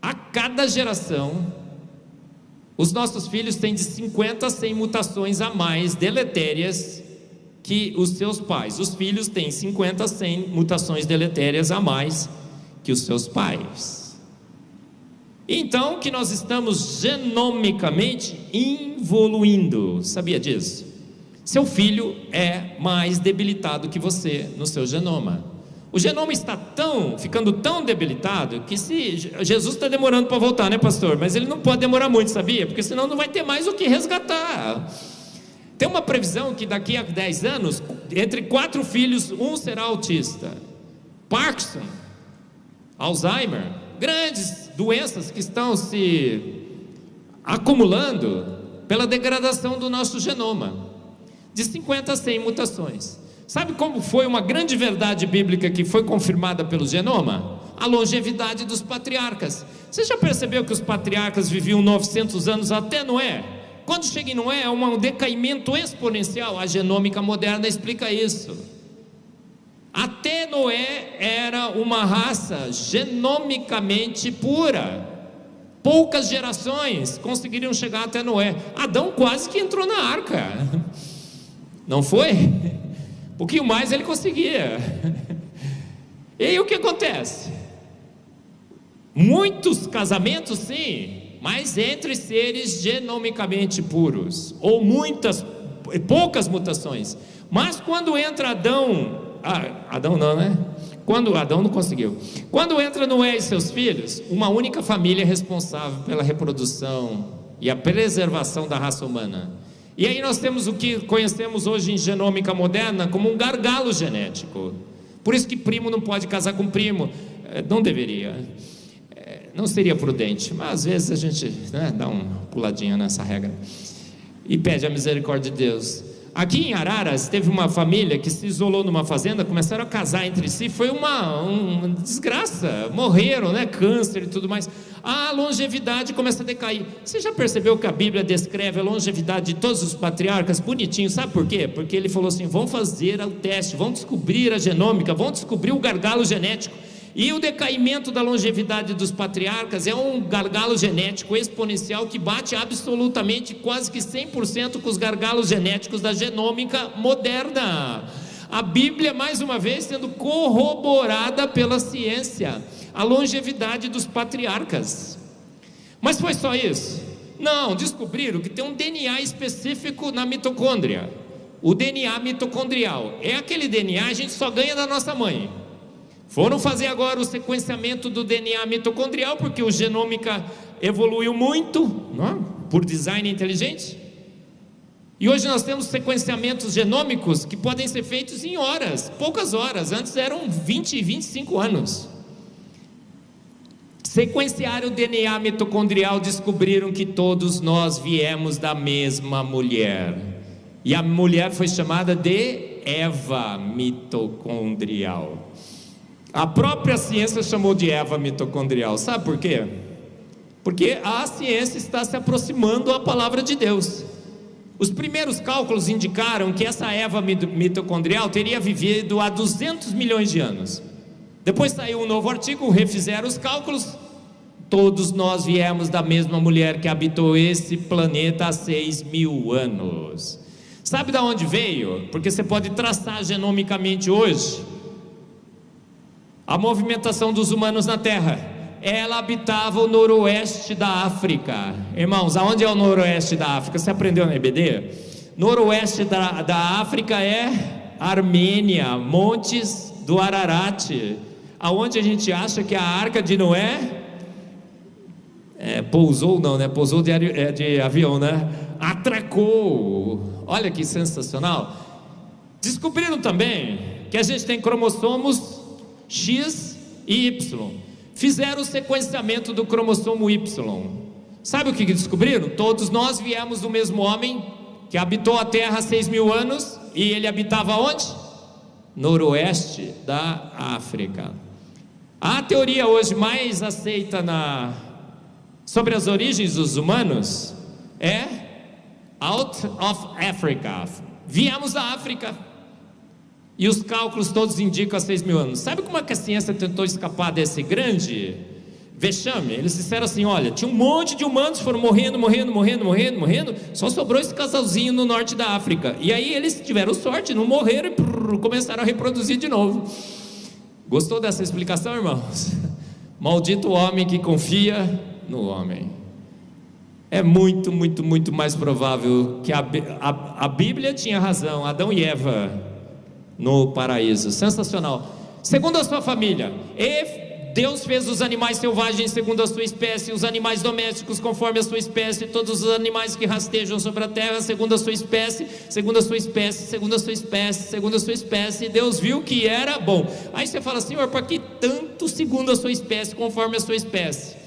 a cada geração os nossos filhos têm de 50 a 100 mutações a mais deletérias que os seus pais. Os filhos têm 50 a 100 mutações deletérias a mais que os seus pais. Então que nós estamos genomicamente evoluindo. Sabia disso? Seu filho é mais debilitado que você no seu genoma. O genoma está ficando tão debilitado que se Jesus está demorando para voltar, né, pastor? Mas ele não pode demorar muito, sabia? Porque senão não vai ter mais o que resgatar. Tem uma previsão que daqui a 10 anos, entre 4 filhos, 1 será autista. Parkinson, Alzheimer, grandes doenças que estão se acumulando pela degradação do nosso genoma. De 50 a 100 mutações. Sabe como foi uma grande verdade bíblica que foi confirmada pelo genoma? A longevidade dos patriarcas. Você já percebeu que os patriarcas viviam 900 anos até Noé? Quando chega em Noé, é um decaimento exponencial. A genômica moderna explica isso. Até Noé era uma raça genomicamente pura. Poucas gerações conseguiriam chegar até Noé. Adão quase que entrou na arca. Não foi? Um pouquinho mais ele conseguia. E aí o que acontece? Muitos casamentos, sim, mas entre seres genomicamente puros, ou poucas mutações. Mas quando entra Adão, Adão não, né? Quando Adão não conseguiu. Quando entra Noé e seus filhos, uma única família é responsável pela reprodução e a preservação da raça humana. E aí nós temos o que conhecemos hoje em genômica moderna como um gargalo genético. Por isso que primo não pode casar com primo. Não deveria. não seria prudente, mas às vezes a gente, né, dá uma puladinha nessa regra e pede a misericórdia de Deus. Aqui em Araras teve uma família que se isolou numa fazenda, começaram a casar entre si, foi uma desgraça, morreram, né, câncer e tudo mais. A longevidade começa a decair. Você já percebeu que a Bíblia descreve a longevidade de todos os patriarcas bonitinho? Sabe por quê? Porque ele falou assim: vão fazer o teste, vão descobrir a genômica, vão descobrir o gargalo genético. E o decaimento da longevidade dos patriarcas é um gargalo genético exponencial que bate absolutamente quase que 100% com os gargalos genéticos da genômica moderna. A Bíblia, mais uma vez, sendo corroborada pela ciência, a longevidade dos patriarcas. Mas foi só isso? Não, descobriram que tem um DNA específico na mitocôndria. O DNA mitocondrial é aquele DNA que a gente só ganha da nossa mãe. Foram fazer agora o sequenciamento do DNA mitocondrial, porque o genômica evoluiu muito, não é? Por design inteligente. E hoje nós temos sequenciamentos genômicos que podem ser feitos em horas, poucas horas. Antes eram 20 e 25 anos. Sequenciaram o DNA mitocondrial, descobriram que todos nós viemos da mesma mulher. E a mulher foi chamada de Eva mitocondrial. A própria ciência chamou de Eva mitocondrial. Sabe por quê? Porque a ciência está se aproximando da palavra de Deus. Os primeiros cálculos indicaram que essa Eva mitocondrial teria vivido há 200 milhões de anos. Depois saiu um novo artigo, refizeram os cálculos. Todos nós viemos da mesma mulher que habitou esse planeta há 6.000 anos. Sabe de onde veio? Porque você pode traçar genomicamente hoje a movimentação dos humanos na Terra. Ela habitava o noroeste da África. Irmãos, aonde é o noroeste da África? Você aprendeu na EBD? Noroeste da África é Armênia, Montes do Ararat, aonde a gente acha que a Arca de Noé pousou, não, né? Pousou de avião, né? Atracou. Olha que sensacional. Descobriram também que a gente tem cromossomos X e Y. Fizeram o sequenciamento do cromossomo Y. Sabe o que descobriram? Todos nós viemos do mesmo homem que habitou a Terra há 6.000 anos. E ele habitava onde? Noroeste da África. A teoria hoje mais aceita sobre as origens dos humanos é out of Africa. Viemos da África. E os cálculos todos indicam há 6.000 anos. Sabe como é que a ciência tentou escapar desse grande vexame? Eles disseram assim: olha, tinha um monte de humanos, foram morrendo, só sobrou esse casalzinho no norte da África. E aí eles tiveram sorte, não morreram e começaram a reproduzir de novo. Gostou dessa explicação, irmãos? Maldito o homem que confia no homem. É muito, muito, muito mais provável que a Bíblia tinha razão. Adão e Eva no paraíso. Sensacional. Segundo a sua família, Deus fez os animais selvagens segundo a sua espécie, os animais domésticos conforme a sua espécie, todos os animais que rastejam sobre a terra segundo a sua espécie, segundo a sua espécie, segundo a sua espécie, segundo a sua espécie. E Deus viu que era bom. Aí você fala: Senhor, por que tanto segundo a sua espécie, conforme a sua espécie?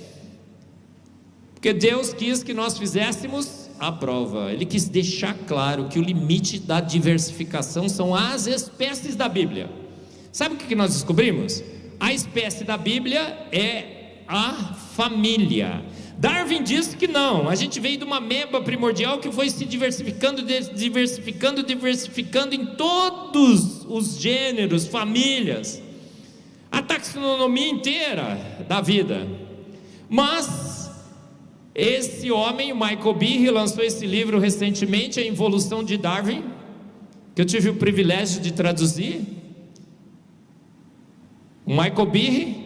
Porque Deus quis que nós fizéssemos a prova. Ele quis deixar claro que o limite da diversificação são as espécies da Bíblia. Sabe o que nós descobrimos? A espécie da Bíblia é a família. Darwin disse que não, a gente veio de uma ameba primordial que foi se diversificando em todos os gêneros, famílias, a taxonomia inteira da vida. Mas esse homem, Michael Behe, lançou esse livro recentemente, A Involução de Darwin, que eu tive o privilégio de traduzir. O Michael Behe.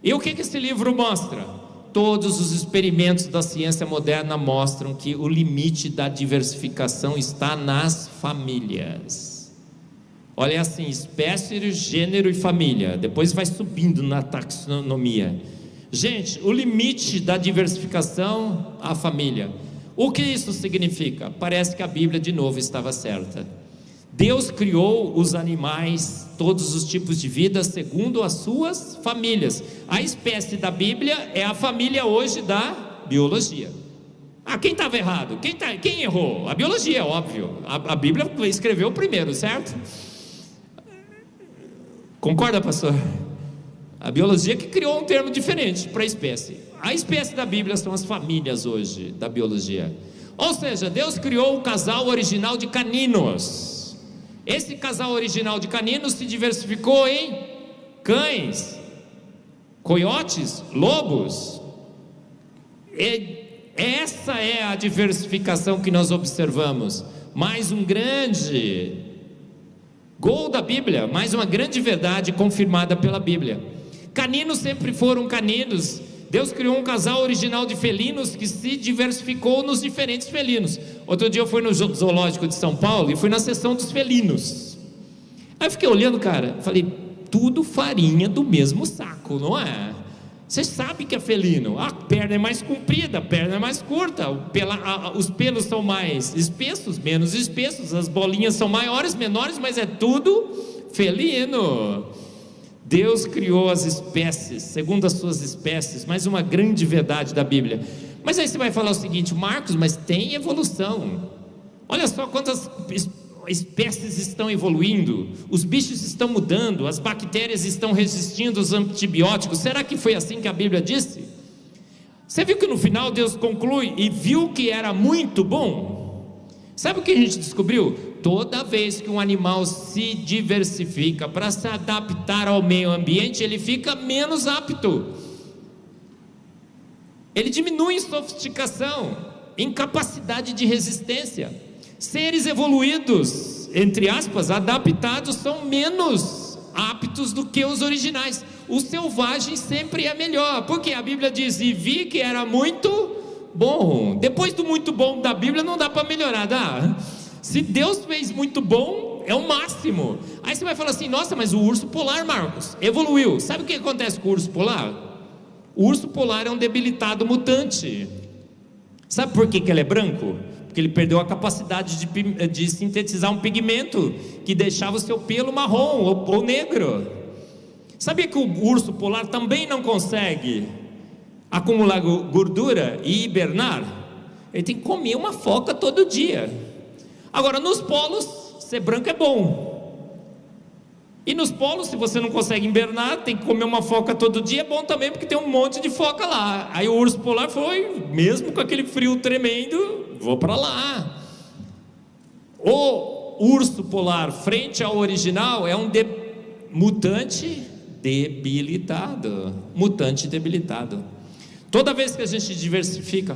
E o que esse livro mostra? Todos os experimentos da ciência moderna mostram que o limite da diversificação está nas famílias. Olha assim: espécie, gênero e família. Depois vai subindo na taxonomia. Gente, o limite da diversificação, a família. O que isso significa? Parece que a Bíblia de novo estava certa. Deus criou os animais, todos os tipos de vida, segundo as suas famílias. A espécie da Bíblia é a família hoje da biologia. Quem estava errado? Quem errou? A biologia, é óbvio. A Bíblia escreveu primeiro, certo? Concorda, pastor? A biologia que criou um termo diferente para a espécie. A espécie da Bíblia são as famílias hoje da biologia. Ou seja, Deus criou o casal original de caninos. Esse casal original de caninos se diversificou em cães, coiotes, lobos. Essa é a diversificação que nós observamos. Mais um grande gol da Bíblia, mais uma grande verdade confirmada pela Bíblia. Caninos sempre foram caninos. Deus criou um casal original de felinos que se diversificou nos diferentes felinos. Outro dia eu fui no zoológico de São Paulo e fui na seção dos felinos. Aí eu fiquei olhando, cara, falei, tudo farinha do mesmo saco, não é? Você sabe que é felino, a perna é mais comprida, a perna é mais curta, os pelos são mais espessos, menos espessos, as bolinhas são maiores, menores, mas é tudo felino. Deus criou as espécies, segundo as suas espécies, mais uma grande verdade da Bíblia. Mas aí você vai falar o seguinte, Marcos, mas tem evolução. Olha só quantas espécies estão evoluindo, os bichos estão mudando, as bactérias estão resistindo aos antibióticos. Será que foi assim que a Bíblia disse? Você viu que no final Deus conclui, e viu que era muito bom? Sabe o que a gente descobriu? Toda vez que um animal se diversifica para se adaptar ao meio ambiente, ele fica menos apto, ele diminui em sofisticação, em capacidade de resistência. Seres evoluídos, entre aspas, adaptados, são menos aptos do que os originais. O selvagem sempre é melhor, porque a Bíblia diz, e vi que era muito bom. Depois do muito bom da Bíblia não dá para melhorar, dá? Se Deus fez muito bom, é o máximo. Aí você vai falar assim, nossa, mas o urso polar, Marcos, evoluiu. Sabe o que acontece com o urso polar? O urso polar é um debilitado mutante. Sabe por que ele é branco? Porque ele perdeu a capacidade de sintetizar um pigmento que deixava o seu pelo marrom ou negro. Sabia que o urso polar também não consegue acumular gordura e hibernar? Ele tem que comer uma foca todo dia. Agora, nos polos, ser branco é bom. E nos polos, se você não consegue hibernar, tem que comer uma foca todo dia, é bom também, porque tem um monte de foca lá. Aí o urso polar foi, mesmo com aquele frio tremendo, vou para lá. O urso polar, frente ao original, é um mutante debilitado. Mutante debilitado. Toda vez que a gente diversifica,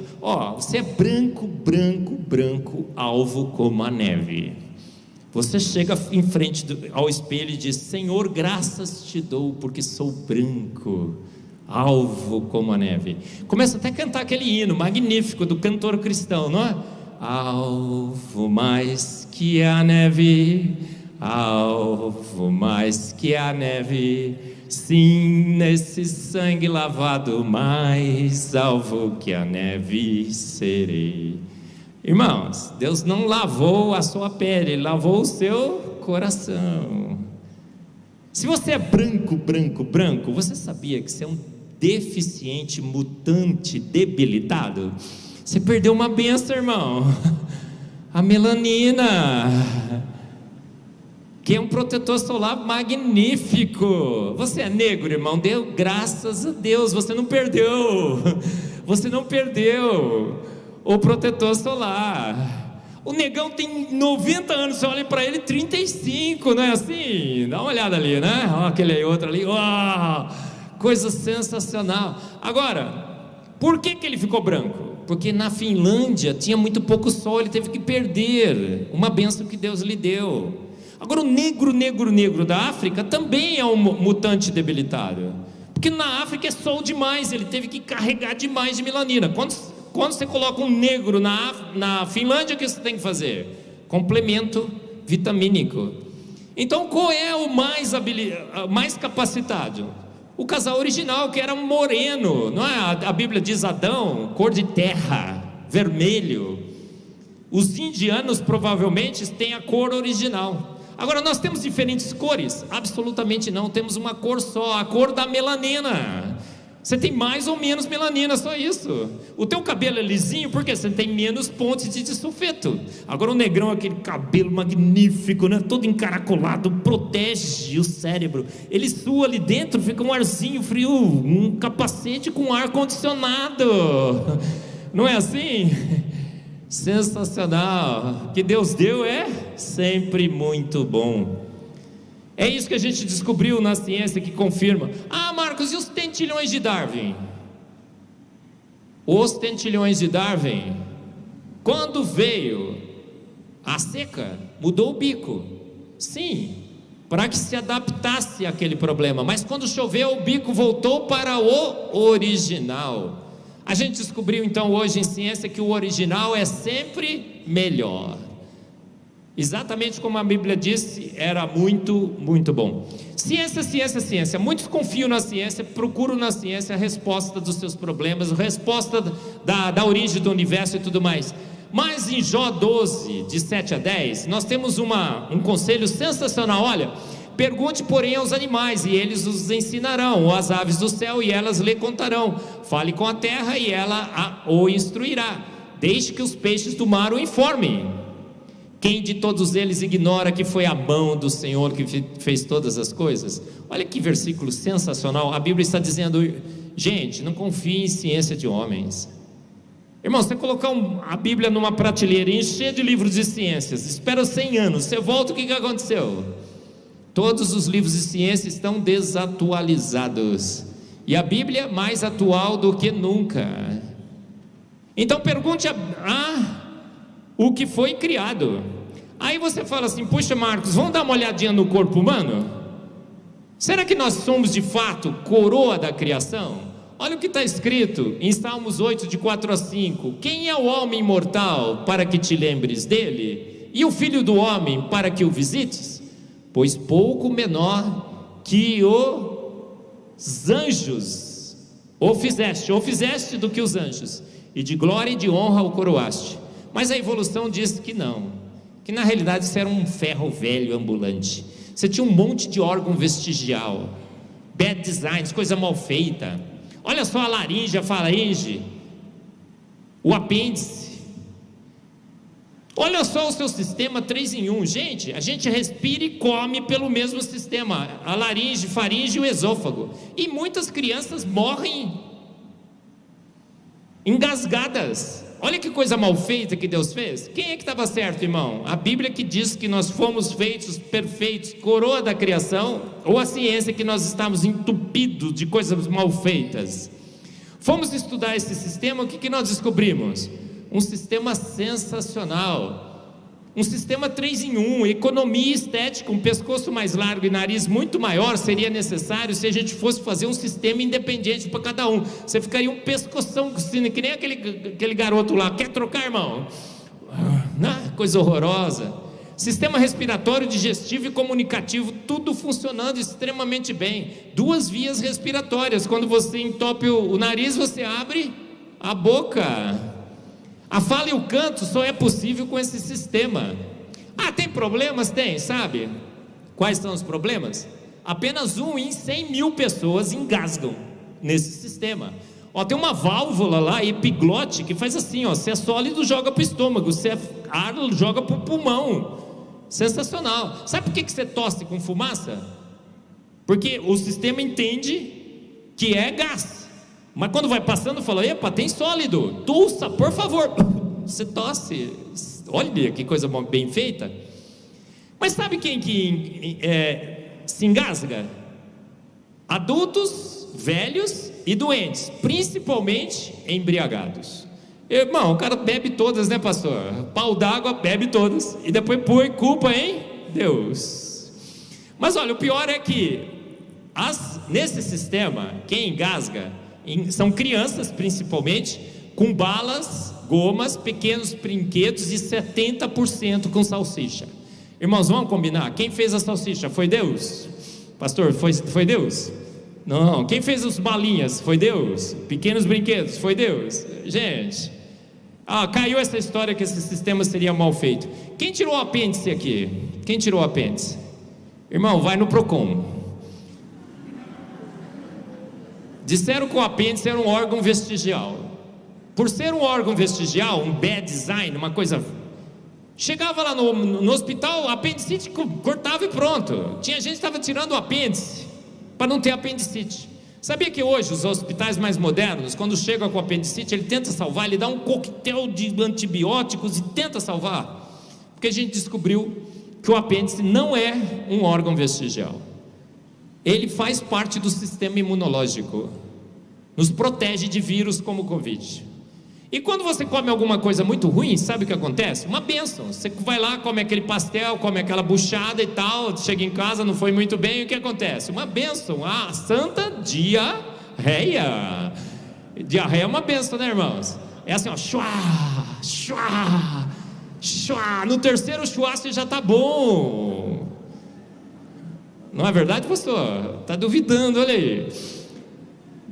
você é branco, branco, branco, alvo como a neve. Você chega em frente ao espelho e diz, Senhor, graças te dou, porque sou branco, alvo como a neve. Começa até a cantar aquele hino magnífico do cantor cristão, não é? Alvo mais que a neve, alvo mais que a neve, sim, nesse sangue lavado, mais alvo que a neve serei. Irmãos, Deus não lavou a sua pele, Ele lavou o seu coração. Se você é branco, branco, branco, você sabia que você é um deficiente, mutante, debilitado? Você perdeu uma benção, irmão. A melanina, que é um protetor solar magnífico. Você é negro, irmão, deu graças a Deus, você não perdeu. Você não perdeu o protetor solar. O negão tem 90 anos, você olha para ele, 35, não é assim? Dá uma olhada ali, né? Olha aquele outro ali, coisa sensacional. Agora, por que ele ficou branco? Porque na Finlândia tinha muito pouco sol, ele teve que perder uma bênção que Deus lhe deu. Agora o negro da África também é um mutante debilitado, porque na África é sol demais, ele teve que carregar demais de melanina. Quando você coloca um negro na Finlândia, o que você tem que fazer? Complemento vitamínico. Então qual é o mais capacitado? O casal original, que era moreno, não é? A Bíblia diz Adão, cor de terra, vermelho. Os indianos provavelmente têm a cor original. Agora, nós temos diferentes cores? Absolutamente não, temos uma cor só, a cor da melanina. Você tem mais ou menos melanina, só isso. O teu cabelo é lisinho porque você tem menos pontes de sulfeto. Agora o negrão, aquele cabelo magnífico, né? Todo encaracolado, protege o cérebro. Ele sua ali dentro, fica um arzinho frio, um capacete com ar condicionado. Não é assim? Sensacional. O que Deus deu é sempre muito bom. É isso que a gente descobriu na ciência que confirma. Ah, Marcos, e os tentilhões de Darwin? Os tentilhões de Darwin, quando veio a seca, mudou o bico. Sim, para que se adaptasse àquele problema. Mas quando choveu, o bico voltou para o original. A gente descobriu então hoje em ciência que o original é sempre melhor. Exatamente como a Bíblia disse, era muito, muito bom. Ciência, ciência, ciência. Muitos confiam na ciência, procuram na ciência a resposta dos seus problemas, a resposta da origem do universo e tudo mais. Mas em Jó 12, de 7 a 10, nós temos um conselho sensacional. Olha, pergunte porém aos animais, e eles os ensinarão, ou às aves do céu, e elas lhe contarão. Fale com a terra, e ela o instruirá. Deixe que os peixes do mar o informem. Quem de todos eles ignora que foi a mão do Senhor que fez todas as coisas? Olha que versículo sensacional. A Bíblia está dizendo: gente, não confie em ciência de homens. Irmão, você colocar a Bíblia numa prateleira e encher de livros de ciências, espera 100 anos, você volta, o que aconteceu? Todos os livros de ciência estão desatualizados, e a Bíblia é mais atual do que nunca. Então pergunte o que foi criado. Aí você fala assim: puxa, Marcos, vamos dar uma olhadinha no corpo humano? Será que nós somos de fato coroa da criação? Olha o que está escrito em Salmos 8, de 4 a 5. Quem é o homem mortal para que te lembres dele? E o filho do homem para que o visites? Pois pouco menor que os anjos ou fizeste do que os anjos, e de glória e de honra o coroaste. Mas a evolução diz que não, que na realidade isso era um ferro velho ambulante. Você tinha um monte de órgão vestigial, bad designs, coisa mal feita. Olha só a laringe, a faringe, o apêndice. Olha só o seu sistema 3 em 1. Gente, a gente respira e come pelo mesmo sistema: a laringe, faringe e o esôfago. E muitas crianças morrem engasgadas. Olha que coisa mal feita que Deus fez. Quem é que estava certo, irmão? A Bíblia que diz que nós fomos feitos perfeitos, coroa da criação, ou a ciência que nós estamos entupidos de coisas mal feitas? Fomos estudar esse sistema, o que nós descobrimos? Um sistema sensacional, um sistema 3 em 1, economia estética. Um pescoço mais largo e nariz muito maior seria necessário se a gente fosse fazer um sistema independente para cada um. Você ficaria um pescoção, que nem aquele garoto lá. Quer trocar, irmão? Coisa horrorosa. Sistema respiratório, digestivo e comunicativo, tudo funcionando extremamente bem. 2 vias respiratórias. Quando você entope o nariz, você abre a boca. A fala e o canto só é possível com esse sistema. Tem problemas? Tem, sabe? Quais são os problemas? Apenas 1 em 100 mil pessoas engasgam nesse sistema. Tem uma válvula lá, epiglote, que faz assim, se é sólido, joga para o estômago, se é ar, joga para o pulmão. Sensacional. Sabe por que você tosse com fumaça? Porque o sistema entende que é gás. Mas quando vai passando, fala: epa, tem sólido, tussa, por favor. Você tosse. Olha que coisa bem feita. Mas sabe quem que se engasga? Adultos, velhos e doentes, principalmente embriagados. Irmão, o cara bebe todas, né, pastor? Pau d'água, bebe todas, e depois põe culpa em Deus. Mas olha, o pior é que nesse sistema, quem engasga são crianças, principalmente, com balas, gomas, pequenos brinquedos, e 70% com salsicha. Irmãos, vamos combinar? Quem fez a salsicha? Foi Deus? Pastor, foi Deus? Não. Quem fez as balinhas? Foi Deus. Pequenos brinquedos? Foi Deus. Gente, Caiu essa história que esse sistema seria mal feito. Quem tirou o apêndice aqui? Quem tirou o apêndice? Irmão, vai no Procon. Disseram que o apêndice era um órgão vestigial. Por ser um órgão vestigial, um bad design, uma coisa... Chegava lá no hospital, apendicite cortava e pronto. Tinha gente que estava tirando o apêndice para não ter apendicite. Sabia que hoje os hospitais mais modernos, quando chega com apendicite, ele tenta salvar, ele dá um coquetel de antibióticos e tenta salvar, porque a gente descobriu que o apêndice não é um órgão vestigial. Ele faz parte do sistema imunológico, nos protege de vírus como o Covid. E quando você come alguma coisa muito ruim, sabe o que acontece? Uma bênção. Você vai lá, come aquele pastel, come aquela buchada e tal, chega em casa, não foi muito bem, o que acontece? Uma bênção, a santa diarreia. Diarreia é uma bênção, né, irmãos? É assim, ó, chuá, chuá, chuá. No terceiro chuá você já está bom. Não é verdade, pastor? Está duvidando, olha aí.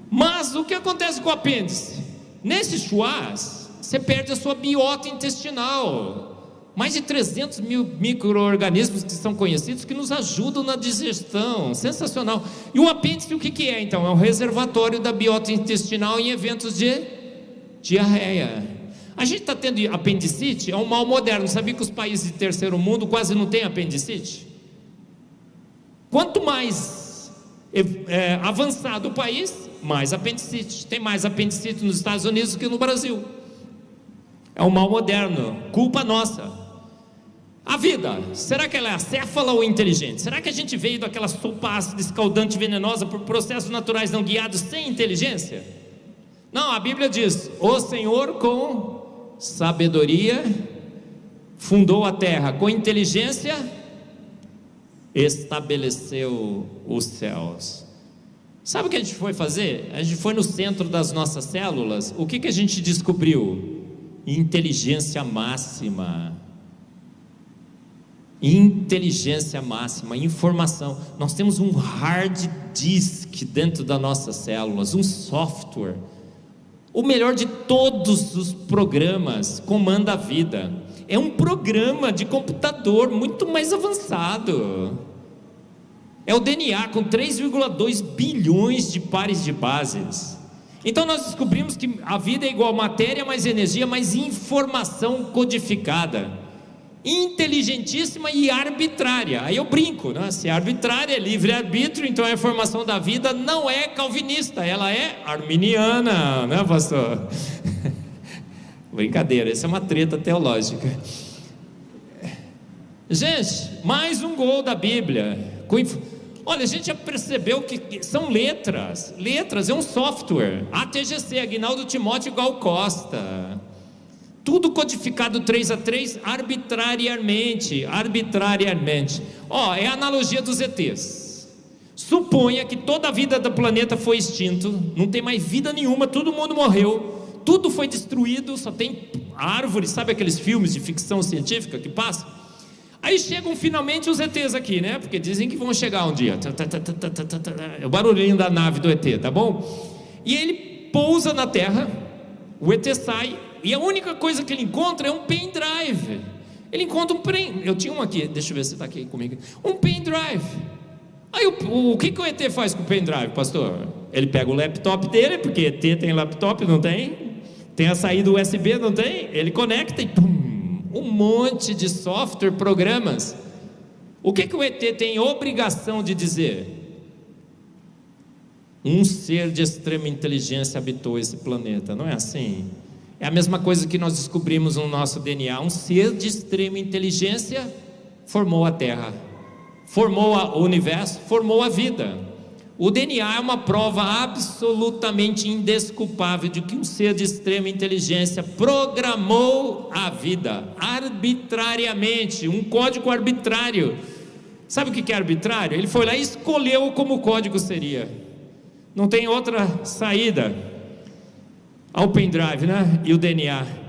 Mas o que acontece com o apêndice? Nesses chuás, você perde a sua biota intestinal. Mais de 300 mil micro-organismos que são conhecidos, que nos ajudam na digestão. Sensacional. E o apêndice, o que é então? É um reservatório da biota intestinal em eventos de diarreia. A gente está tendo apendicite, é um mal moderno. Sabia que os países de terceiro mundo quase não têm apendicite? Quanto mais avançado o país, mais apendicite. Tem mais apendicite nos Estados Unidos do que no Brasil. É um mal moderno, culpa nossa. A vida, será que ela é acéfala ou inteligente? Será que a gente veio daquela sopa ácida, escaldante, venenosa por processos naturais não guiados, sem inteligência? Não, a Bíblia diz: o Senhor com sabedoria fundou a terra, com inteligência estabeleceu os céus. Sabe o que a gente foi fazer? A gente foi no centro das nossas células. O que a gente descobriu? Inteligência máxima. Inteligência máxima, informação. Nós temos um hard disk dentro das nossas células, um software. O melhor de todos os programas comanda a vida. É um programa de computador muito mais avançado. É o DNA com 3,2 bilhões de pares de bases. Então nós descobrimos que a vida é igual matéria mais energia mais informação codificada, inteligentíssima e arbitrária. Aí eu brinco, né? Se é arbitrária, é livre-arbítrio, então a informação da vida não é calvinista, ela é arminiana, né, pastor? Brincadeira, essa é uma treta teológica. Gente, mais um gol da Bíblia. Olha, a gente já percebeu que são letras. Letras é um software. ATGC, Aguinaldo Timóteo Gal Costa. Tudo codificado 3 arbitrariamente. É a analogia dos ETs. Suponha que toda a vida do planeta foi extinto, não tem mais vida nenhuma, todo mundo morreu, tudo foi destruído, só tem árvores. Sabe aqueles filmes de ficção científica que passam? Aí chegam finalmente os ETs aqui, né? Porque dizem que vão chegar um dia. É o barulhinho da nave do ET, tá bom? E ele pousa na Terra, o ET sai, e a única coisa que ele encontra é um pendrive. Ele encontra eu tinha um aqui, deixa eu ver se está aqui comigo. Um pendrive. Aí o que o ET faz com o pendrive, pastor? Ele pega o laptop dele, porque ET tem laptop, não tem? Tem a saída USB, não tem? Ele conecta e pum! Um monte de software, programas. O que o ET tem obrigação de dizer? Um ser de extrema inteligência habitou esse planeta, não é assim? É a mesma coisa que nós descobrimos no nosso DNA. Um ser de extrema inteligência formou a Terra, formou o universo, formou a vida. O DNA é uma prova absolutamente indesculpável de que um ser de extrema inteligência programou a vida arbitrariamente, um código arbitrário. Sabe o que é arbitrário? Ele foi lá e escolheu como o código seria. Não tem outra saída ao pendrive, né? E o DNA.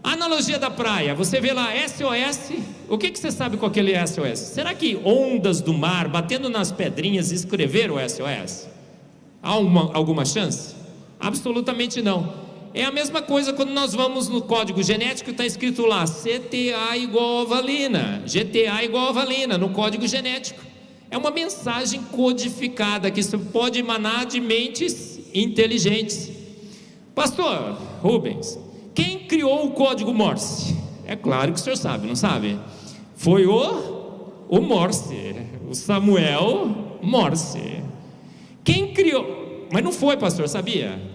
A analogia da praia, você vê lá SOS. O que você sabe com aquele SOS? Será que ondas do mar batendo nas pedrinhas escreveram SOS? Há alguma chance? Absolutamente não. É a mesma coisa quando nós vamos no código genético, está escrito lá CTA igual a valina, GTA igual a valina, no código genético. É uma mensagem codificada que isso pode emanar de mentes inteligentes. Pastor Rubens, quem criou o código Morse? É claro que o senhor sabe, não sabe? Foi o Morse, o Samuel Morse. Quem criou? Mas não foi, pastor, sabia?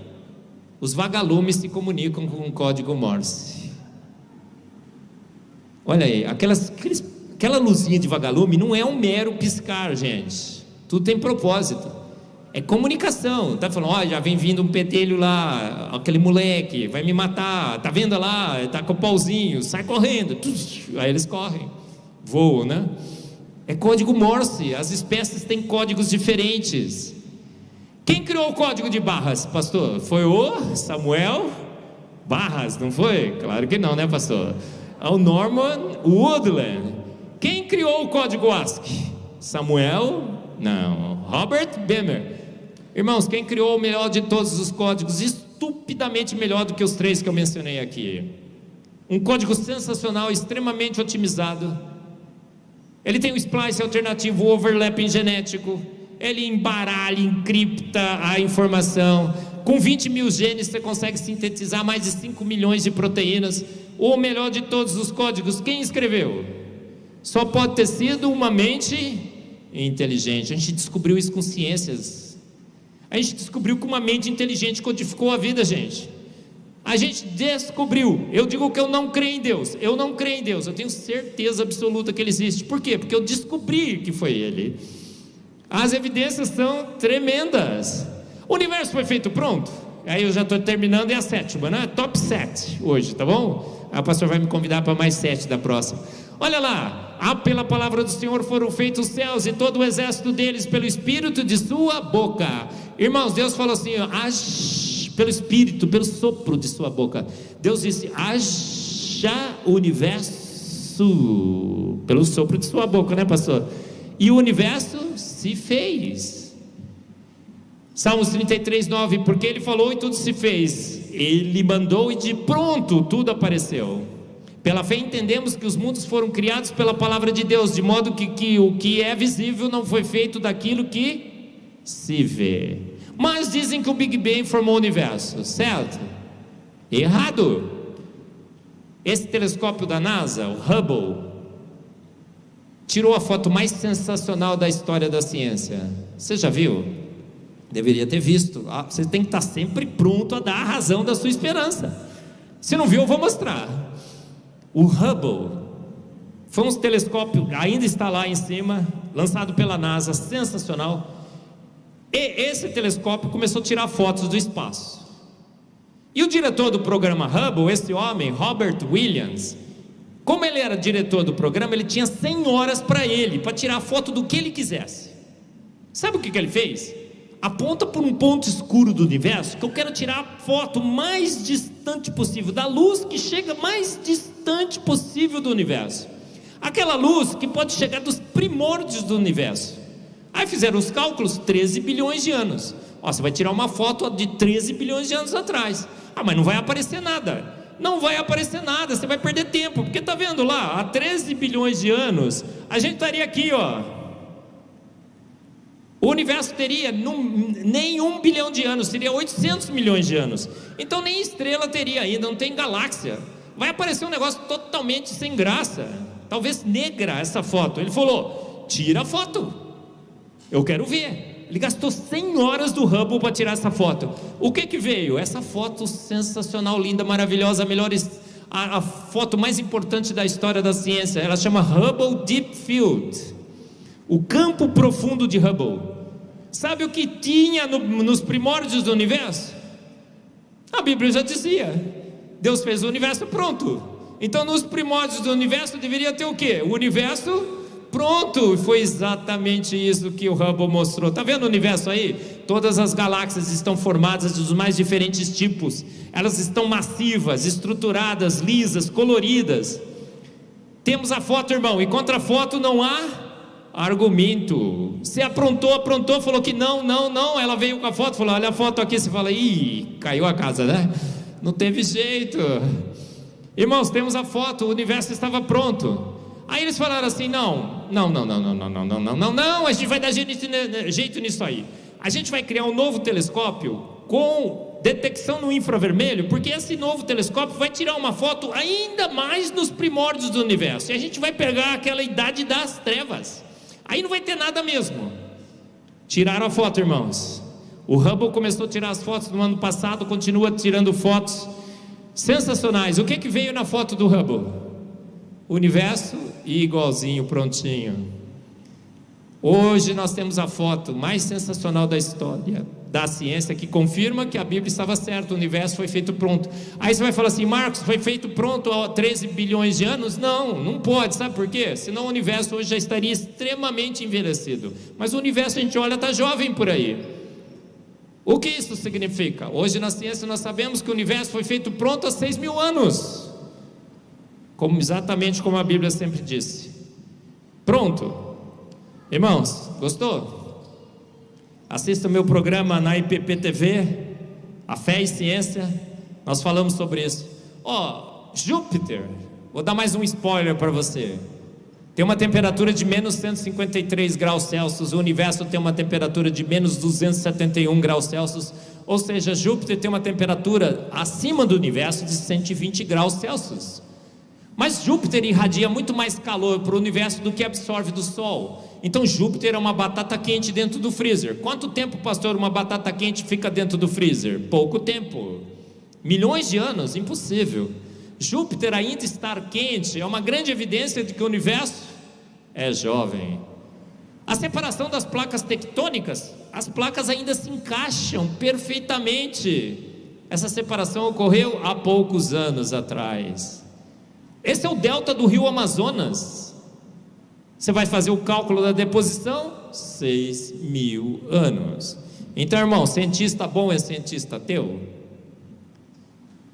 Os vagalumes se comunicam com o código Morse. Olha aí, aquela luzinha de vagalume não é um mero piscar, gente. Tudo tem propósito. É comunicação. Tá falando, ó, já vem vindo um pedelho lá, aquele moleque vai me matar. Tá vendo lá? Tá com o pauzinho, sai correndo. Aí eles correm, voam, né? É código Morse. As espécies têm códigos diferentes. Quem criou o código de barras, pastor? Foi o Samuel Barras, não foi? Claro que não, né, pastor? É o Norman Woodland. Quem criou o código ASCII? Samuel? Não. Robert Bemer. Irmãos, quem criou o melhor de todos os códigos, estupidamente melhor do que os 3 que eu mencionei aqui? Um código sensacional, extremamente otimizado. Ele tem o splice alternativo, o overlapping genético. Ele embaralha, encripta a informação. Com 20 mil genes você consegue sintetizar mais de 5 milhões de proteínas. O melhor de todos os códigos, quem escreveu? Só pode ter sido uma mente inteligente. A gente descobriu isso com ciências. A gente descobriu que uma mente inteligente codificou a vida, gente. A gente descobriu. Eu digo que eu não creio em Deus. Eu não creio em Deus. Eu tenho certeza absoluta que Ele existe. Por quê? Porque eu descobri que foi Ele. As evidências são tremendas. O universo foi feito pronto? Aí eu já estou terminando, é a 7ª, né? Top 7 hoje, tá bom? A pastor vai me convidar para mais 7 da próxima. Olha lá, pela palavra do Senhor foram feitos os céus e todo o exército deles pelo Espírito de sua boca. Irmãos, Deus falou assim, pelo Espírito, pelo sopro de sua boca. Deus disse, haja o universo, pelo sopro de sua boca, né, pastor? E o universo se fez. Salmos 33:9, porque Ele falou e tudo se fez. Ele mandou e de pronto tudo apareceu. Pela fé entendemos que os mundos foram criados pela palavra de Deus, de modo que o que é visível não foi feito daquilo que se vê. Mas dizem que o Big Bang formou o universo, certo? Errado. Esse telescópio da NASA, o Hubble, tirou a foto mais sensacional da história da ciência. Você já viu? Deveria ter visto. Você tem que estar sempre pronto a dar a razão da sua esperança. Se não viu, eu vou mostrar. O Hubble foi um telescópio, ainda está lá em cima, lançado pela NASA, sensacional. E esse telescópio começou a tirar fotos do espaço. E o diretor do programa Hubble, esse homem, Robert Williams, como ele era diretor do programa, ele tinha 100 horas para ele, para tirar foto do que ele quisesse. Sabe o que ele fez? Aponta por um ponto escuro do universo, que eu quero tirar a foto mais distante possível, da luz que chega mais distante possível do universo. Aquela luz que pode chegar dos primórdios do universo. Aí fizeram os cálculos, 13 bilhões de anos. Você vai tirar uma foto de 13 bilhões de anos atrás. Mas não vai aparecer nada. Não vai aparecer nada, você vai perder tempo. Porque está vendo lá, há 13 bilhões de anos, a gente estaria aqui, ó. O universo teria nem 1 bilhão de anos, seria 800 milhões de anos. Então nem estrela teria ainda, não tem galáxia. Vai aparecer um negócio totalmente sem graça, talvez negra essa foto. Ele falou, tira a foto, eu quero ver. Ele gastou 100 horas do Hubble para tirar essa foto. O que veio? Essa foto sensacional, linda, maravilhosa, a foto mais importante da história da ciência. Ela chama Hubble Deep Field, o campo profundo de Hubble. Sabe o que tinha nos primórdios do universo? A Bíblia já dizia, Deus fez o universo pronto. Então nos primórdios do universo deveria ter o quê? O universo pronto. Foi exatamente isso que o Hubble mostrou. Está vendo o universo aí? Todas as galáxias estão formadas dos mais diferentes tipos. Elas estão massivas, estruturadas, lisas, coloridas. Temos a foto, irmão, e contra a foto não há argumento. Você aprontou, falou que não, ela veio com a foto, falou, olha a foto aqui, você fala, ih, caiu a casa, né? Não teve jeito. Irmãos, temos a foto, o universo estava pronto. Aí eles falaram assim: não, a gente vai dar jeito nisso aí. A gente vai criar um novo telescópio com detecção no infravermelho, porque esse novo telescópio vai tirar uma foto ainda mais nos primórdios do universo. E a gente vai pegar aquela idade das trevas. Aí não vai ter nada mesmo. Tiraram a foto, irmãos. O Hubble começou a tirar as fotos no ano passado, continua tirando fotos sensacionais. O que veio na foto do Hubble? O universo igualzinho, prontinho. Hoje nós temos a foto mais sensacional da história da ciência, que confirma que a Bíblia estava certa, o universo foi feito pronto. Aí você vai falar assim: Marcos, foi feito pronto há 13 bilhões de anos? Não pode, sabe por quê? Senão o universo hoje já estaria extremamente envelhecido. Mas o universo, a gente olha, está jovem por aí. O que isso significa? Hoje na ciência nós sabemos que o universo foi feito pronto há 6.000 anos, exatamente como a Bíblia sempre disse. Pronto. Irmãos, gostou? Assista o meu programa na IPP TV, A Fé e Ciência. Nós falamos sobre isso. Júpiter, vou dar mais um spoiler para você. Tem uma temperatura de menos 153 graus Celsius. O universo tem uma temperatura de menos 271 graus Celsius. Ou seja, Júpiter tem uma temperatura acima do universo de 120 graus Celsius. Mas Júpiter irradia muito mais calor para o universo do que absorve do Sol. Então Júpiter é uma batata quente dentro do freezer. Quanto tempo, pastor, uma batata quente fica dentro do freezer? Pouco tempo. Milhões de anos? Impossível. Júpiter ainda estar quente é uma grande evidência de que o universo é jovem. A separação das placas tectônicas, as placas ainda se encaixam perfeitamente. Essa separação ocorreu há poucos anos atrás. Esse é o delta do rio Amazonas. Você vai fazer o cálculo da deposição? 6.000 anos. Então, irmão, cientista bom é cientista teu?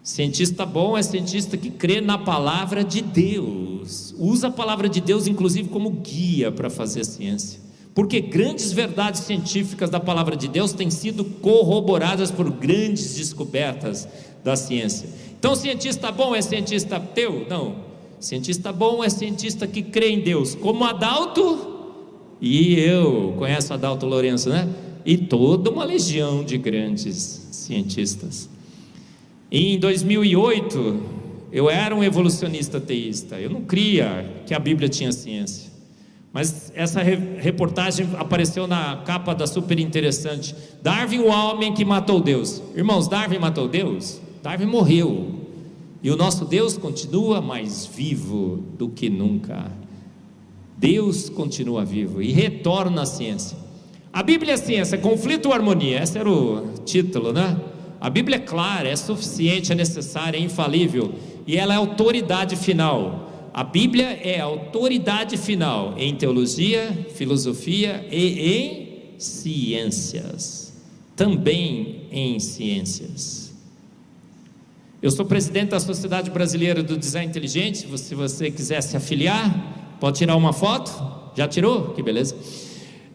Cientista bom é cientista que crê na palavra de Deus, usa a palavra de Deus inclusive como guia para fazer ciência, porque grandes verdades científicas da palavra de Deus têm sido corroboradas por grandes descobertas da ciência. Então cientista bom é cientista teu? Não. Cientista bom é cientista que crê em Deus, como Adalto e eu. Conhece o Adalto Lourenço, né? E toda uma legião de grandes cientistas. Em 2008, eu era um evolucionista ateísta. Eu não cria que a Bíblia tinha ciência. Mas essa reportagem apareceu na capa da Super Interessante. Darwin, o homem que matou Deus. Irmãos, Darwin matou Deus? Darwin morreu. E o nosso Deus continua mais vivo do que nunca. Deus continua vivo e retorna à ciência. A Bíblia é ciência, conflito ou harmonia? Esse era o título, né? A Bíblia é clara, é suficiente, é necessária, é infalível, e ela é a autoridade final. A Bíblia é a autoridade final em teologia, filosofia e em ciências. Também em ciências. Eu sou presidente da Sociedade Brasileira do Design Inteligente. Se você quiser se afiliar, pode tirar uma foto. Já tirou? Que beleza.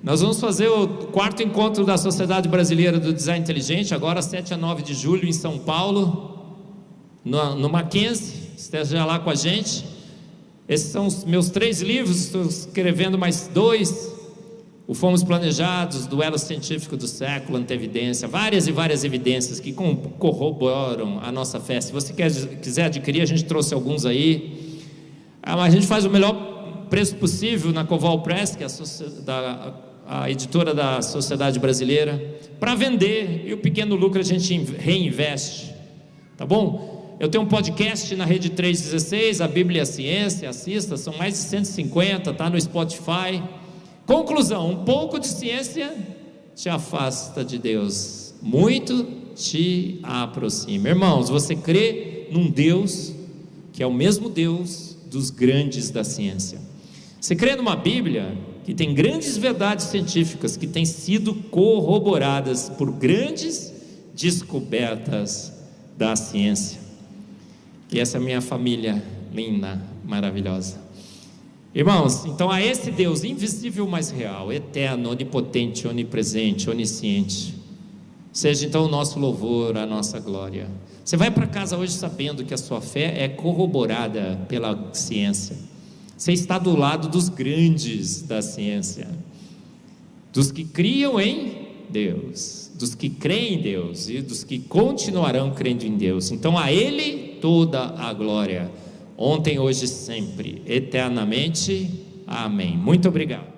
Nós vamos fazer o 4º encontro da Sociedade Brasileira do Design Inteligente, agora 7 a 9 de julho em São Paulo, no Mackenzie. Esteja lá com a gente. Esses são os meus 3 livros, estou escrevendo mais 2. O Fomos Planejados, Duelo Científico do Século, Antevidência, várias e várias evidências que corroboram a nossa fé. Se você quiser adquirir, a gente trouxe alguns aí. A gente faz o melhor preço possível na Coval Press, que é a editora da Sociedade Brasileira, para vender, e o pequeno lucro a gente reinveste, tá bom? Eu tenho um podcast na Rede 316, a Bíblia e a Ciência, assista, são mais de 150, tá no Spotify. Conclusão: um pouco de ciência te afasta de Deus, muito te aproxima. Irmãos, você crê num Deus que é o mesmo Deus dos grandes da ciência. Você crê numa Bíblia que tem grandes verdades científicas que têm sido corroboradas por grandes descobertas da ciência. E essa é a minha família linda, maravilhosa. Irmãos, então a esse Deus invisível, mas real, eterno, onipotente, onipresente, onisciente, seja então o nosso louvor, a nossa glória. Você vai para casa hoje sabendo que a sua fé é corroborada pela ciência. Você está do lado dos grandes da ciência, dos que criam em Deus, dos que creem em Deus e dos que continuarão crendo em Deus. Então a Ele toda a glória, ontem, hoje e sempre, eternamente. Amém. Muito obrigado.